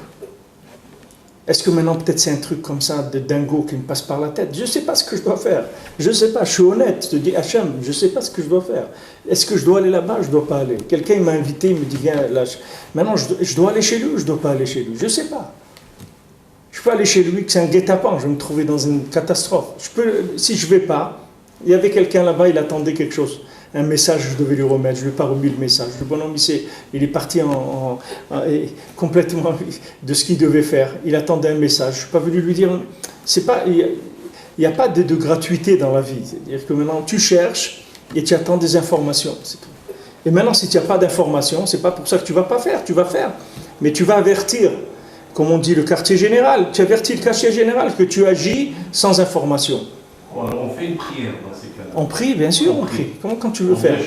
Est-ce que maintenant, peut-être c'est un truc comme ça, de dingo qui me passe par la tête? Je ne sais pas ce que je dois faire. Je ne sais pas, je suis honnête. Je te dis, Hachem, je ne sais pas ce que je dois faire. Est-ce que je dois aller là-bas? Je ne dois pas aller. Quelqu'un m'a invité, il me dit, viens là. Maintenant, je dois aller chez lui ou je ne dois pas aller chez lui? Je ne sais pas. Je peux aller chez lui, que c'est un guet-apens, je vais me trouver dans une catastrophe. Si je ne vais pas, il y avait quelqu'un là-bas, il attendait quelque chose. Un message, je devais lui remettre, je ne lui ai pas remis le message. Le bonhomme, il est parti complètement de ce qu'il devait faire. Il attendait un message. Je ne suis pas venu lui dire... Il n'y a pas de gratuité dans la vie. C'est-à-dire que maintenant, tu cherches et tu attends des informations. C'est tout. Et maintenant, si tu n'as pas d'informations, ce n'est pas pour ça que tu ne vas pas faire. Tu vas faire. Mais tu vas avertir, comme on dit, le quartier général. Tu avertis le quartier général que tu agis sans information. On fait une prière dans ces cas-là. On prie, bien sûr, on prie. Quand tu veux faire.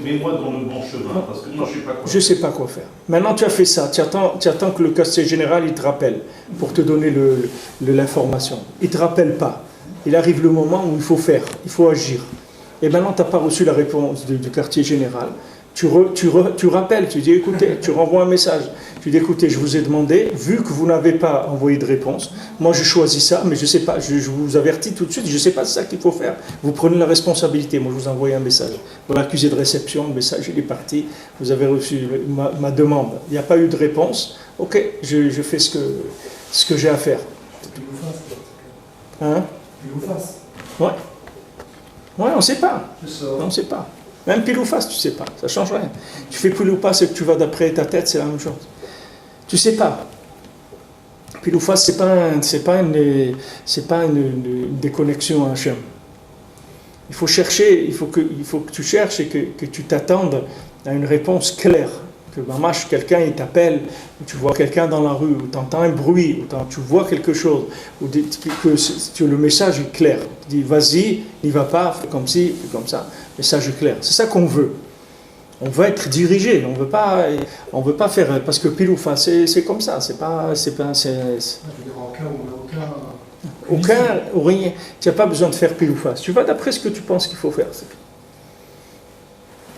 Mets-moi dans le bon chemin, parce que moi je ne sais pas quoi faire. Je ne sais pas quoi faire. Maintenant tu as fait ça, tu attends que le quartier général il te rappelle pour te donner l'information. Il ne te rappelle pas. Il arrive le moment où il faut faire, il faut agir. Et maintenant tu n'as pas reçu la réponse du quartier général. Tu rappelles, tu dis écoutez, tu renvoies un message. Tu dis écoutez, je vous ai demandé, vu que vous n'avez pas envoyé de réponse, moi je choisis ça, mais je ne sais pas, je vous avertis tout de suite, je ne sais pas c'est ça qu'il faut faire. Vous prenez la responsabilité, moi je vous envoie un message. Voilà, l'accusé de réception, le message il est parti, vous avez reçu ma demande. Il n'y a pas eu de réponse, ok, je fais ce que j'ai à faire. Hein? Ouais. Ouais, on ne sait pas. On ne sait pas. Même pile ou face, tu ne sais pas. Ça ne change rien. Tu fais pile ou face et que tu vas d'après ta tête, c'est la même chose. Tu ne sais pas. Pile ou face, c'est pas une déconnexion à Hachem. Il faut chercher, il faut que tu cherches et que tu t'attendes à une réponse claire. Que mamash, quelqu'un il t'appelle, ou tu vois quelqu'un dans la rue, ou tu entends un bruit, ou tu vois quelque chose, ou que le message est clair. Tu dis vas-y, n'y va pas, fais comme ci, fais comme ça. Message est clair. C'est ça qu'on veut. On veut être dirigé. On veut pas faire parce que pile ou face, c'est comme ça. Aucun ou rien. Tu n'as pas besoin de faire pile ou face. Tu vas d'après ce que tu penses qu'il faut faire.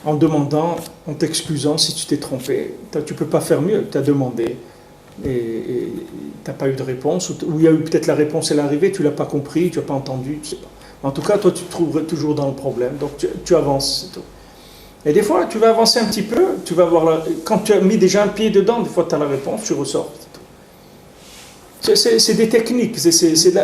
En demandant, en t'excusant si tu t'es trompé. Tu ne peux pas faire mieux. Tu as demandé et tu n'as pas eu de réponse. Ou il y a eu peut-être la réponse, elle est arrivée, tu ne l'as pas compris, tu n'as pas entendu, tu sais pas. En tout cas, toi, tu te trouverais toujours dans le problème. Donc, tu avances, c'est tout. Et des fois, tu vas avancer un petit peu, tu vas voir quand tu as mis déjà un pied dedans, des fois, tu as la réponse, tu ressors, c'est tout. C'est des techniques.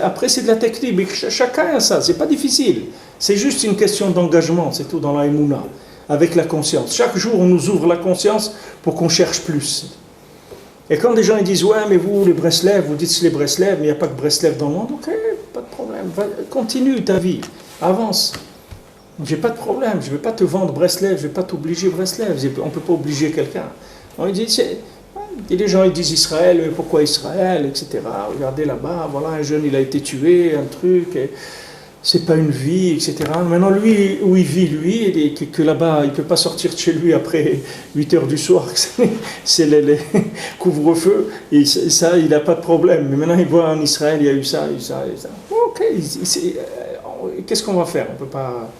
Après, c'est de la technique. Mais chacun a ça. C'est pas difficile. C'est juste une question d'engagement, c'est tout, dans la Emouna, avec la conscience. Chaque jour, on nous ouvre la conscience pour qu'on cherche plus. Et quand des gens ils disent « Ouais, mais vous, les Breslev, vous dites c'est les Breslev, mais il n'y a pas que Breslev dans le monde. » Ok, pas de problème. Continue ta vie. Avance. J'ai pas de problème. Je ne vais pas te vendre Breslev. Je ne vais pas t'obliger Breslev. On ne peut pas obliger quelqu'un. On dit et les gens ils disent Israël, mais pourquoi Israël, etc. Regardez là-bas, voilà, un jeune il a été tué, un truc... c'est pas une vie, etc. Maintenant, lui, où il vit, lui, et que là-bas, il ne peut pas sortir de chez lui après 8 heures du soir, c'est les couvre-feu, et ça, il n'a pas de problème. Mais maintenant, il voit en Israël, il y a eu ça, et ça. Ok, qu'est-ce qu'on va faire? On ne peut pas...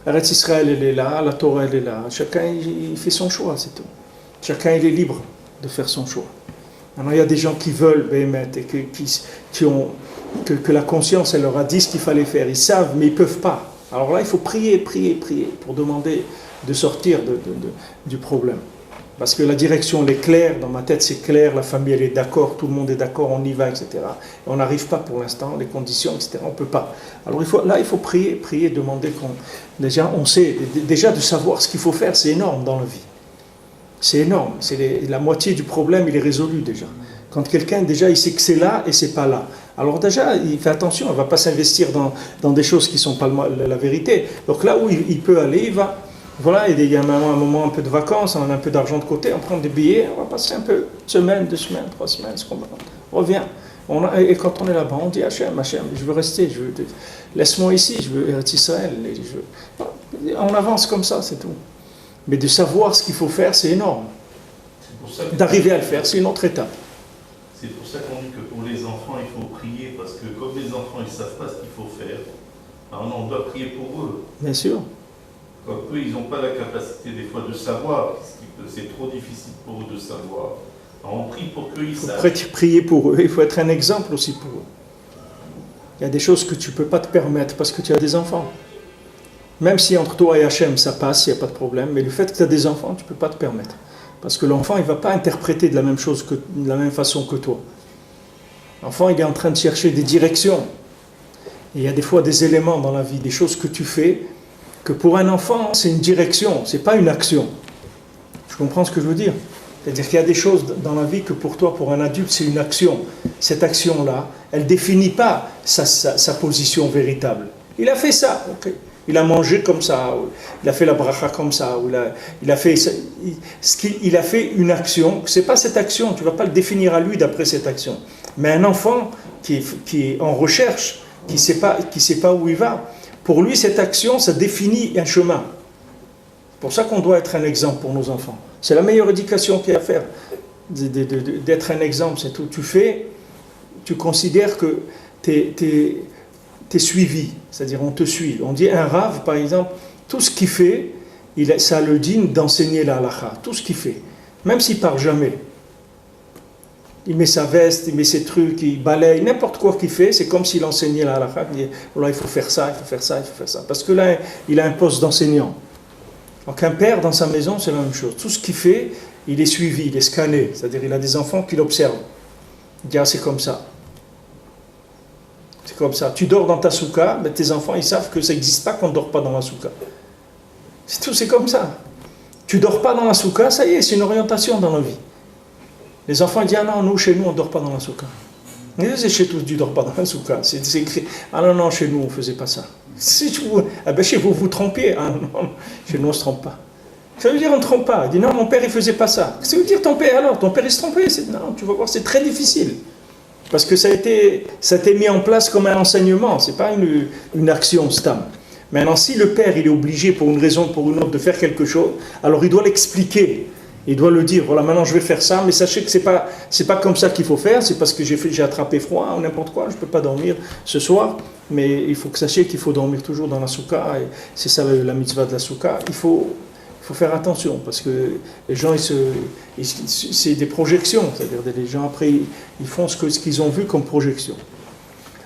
Arrête Israël, elle est là, la Torah, elle est là. Chacun, il fait son choix, c'est tout. Chacun, il est libre de faire son choix. Maintenant, il y a des gens qui veulent, et que la conscience, elle leur a dit ce qu'il fallait faire. Ils savent, mais ils ne peuvent pas. Alors là, il faut prier pour demander de sortir du problème. Parce que la direction, elle est claire, dans ma tête, c'est clair, la famille, elle est d'accord, tout le monde est d'accord, on y va, etc. Et on n'arrive pas pour l'instant, les conditions, etc. On ne peut pas. Alors il faut prier, demander déjà, on sait, déjà de savoir ce qu'il faut faire, c'est énorme dans la vie. C'est énorme. La moitié du problème, il est résolu déjà. Quand quelqu'un, déjà, il sait que c'est là et c'est pas là. Alors déjà, il fait attention, il ne va pas s'investir dans des choses qui ne sont pas la vérité. Donc là où il peut aller, il va. Voilà, il y a un moment un peu de vacances, on a un peu d'argent de côté, on prend des billets, on va passer un peu, une semaine, 2 semaines, 3 semaines, on revient. Et quand on est là-bas, on dit Hachem, je veux rester, laisse-moi ici, je veux être Israël. On avance comme ça, c'est tout. Mais de savoir ce qu'il faut faire, c'est énorme. D'arriver à le faire, c'est une autre étape. C'est pour ça qu'on dit que pour les enfants, il faut prier, parce que comme les enfants, ils ne savent pas ce qu'il faut faire, alors on doit prier pour eux. Bien sûr. Comme eux, ils n'ont pas la capacité des fois de savoir, c'est trop difficile pour eux de savoir. Alors on prie pour qu'eux, ils savent. Il faut prier pour eux, il faut être un exemple aussi pour eux. Il y a des choses que tu ne peux pas te permettre parce que tu as des enfants. Même si entre toi et Hachem ça passe, il n'y a pas de problème, mais le fait que tu as des enfants, tu ne peux pas te permettre. Parce que l'enfant, il ne va pas interpréter de la même façon que toi. L'enfant, il est en train de chercher des directions. Et il y a des fois des éléments dans la vie, des choses que tu fais, que pour un enfant, c'est une direction, ce n'est pas une action. Tu comprends ce que je veux dire? C'est-à-dire qu'il y a des choses dans la vie que pour toi, pour un adulte, c'est une action. Cette action-là, elle ne définit pas sa position véritable. Il a fait ça, ok. Il a mangé comme ça, il a fait la bracha comme ça, il a fait une action. C'est pas cette action, tu ne vas pas le définir à lui d'après cette action. Mais un enfant qui est en recherche, qui sait pas où il va, pour lui cette action, ça définit un chemin. C'est pour ça qu'on doit être un exemple pour nos enfants. C'est la meilleure éducation qu'il y a à faire, d'être un exemple, c'est tout. Tu considères que t'es suivi, c'est-à-dire on te suit. On dit un rave, par exemple, tout ce qu'il fait, ça le digne d'enseigner la halakha, tout ce qu'il fait, même s'il parle jamais. Il met sa veste, il met ses trucs, il balaye, n'importe quoi qu'il fait, c'est comme s'il enseignait la halakha. Il dit, voilà, il faut faire ça, il faut faire ça, il faut faire ça. Parce que là, il a un poste d'enseignant. Donc un père dans sa maison, c'est la même chose. Tout ce qu'il fait, il est suivi, il est scanné. C'est-à-dire il a des enfants qui l'observent. Il dit, ah, c'est comme ça. C'est comme ça. Tu dors dans ta souka, mais tes enfants, ils savent que ça n'existe pas qu'on ne dort pas dans la souka. C'est tout, c'est comme ça. Tu dors pas dans la souka, ça y est, c'est une orientation dans la vie. Les enfants ils disent, ah non, nous, chez nous, on ne dort pas dans la souka. C'est chez tous, tu ne dors pas dans la souka. C'est écrit, ah non, non, chez nous, on ne faisait pas ça. Ah ben chez vous, vous trompiez. Ah non, chez nous, on ne se trompe pas. Ça veut dire on ne trompe pas. Il dit, non, mon père, il ne faisait pas ça. Ça veut dire ton père, alors, ton père, il se trompait. Non, tu vas voir, c'est très difficile. Parce que ça a été mis en place comme un enseignement, ce n'est pas une action stam. Maintenant, si le père il est obligé pour une raison ou pour une autre de faire quelque chose, alors il doit l'expliquer. Il doit le dire, voilà, maintenant je vais faire ça, mais sachez que c'est pas comme ça qu'il faut faire, c'est parce que j'ai attrapé froid ou n'importe quoi, je ne peux pas dormir ce soir, mais il faut que sachez qu'il faut dormir toujours dans la souka, et c'est ça la mitzvah de la souka. Il faut faire attention, parce que les gens, c'est des projections, c'est-à-dire les gens après, ils font ce qu'ils ont vu comme projection.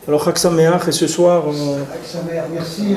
Alors, Chag Sameach, et ce soir... Chag Sameach, merci.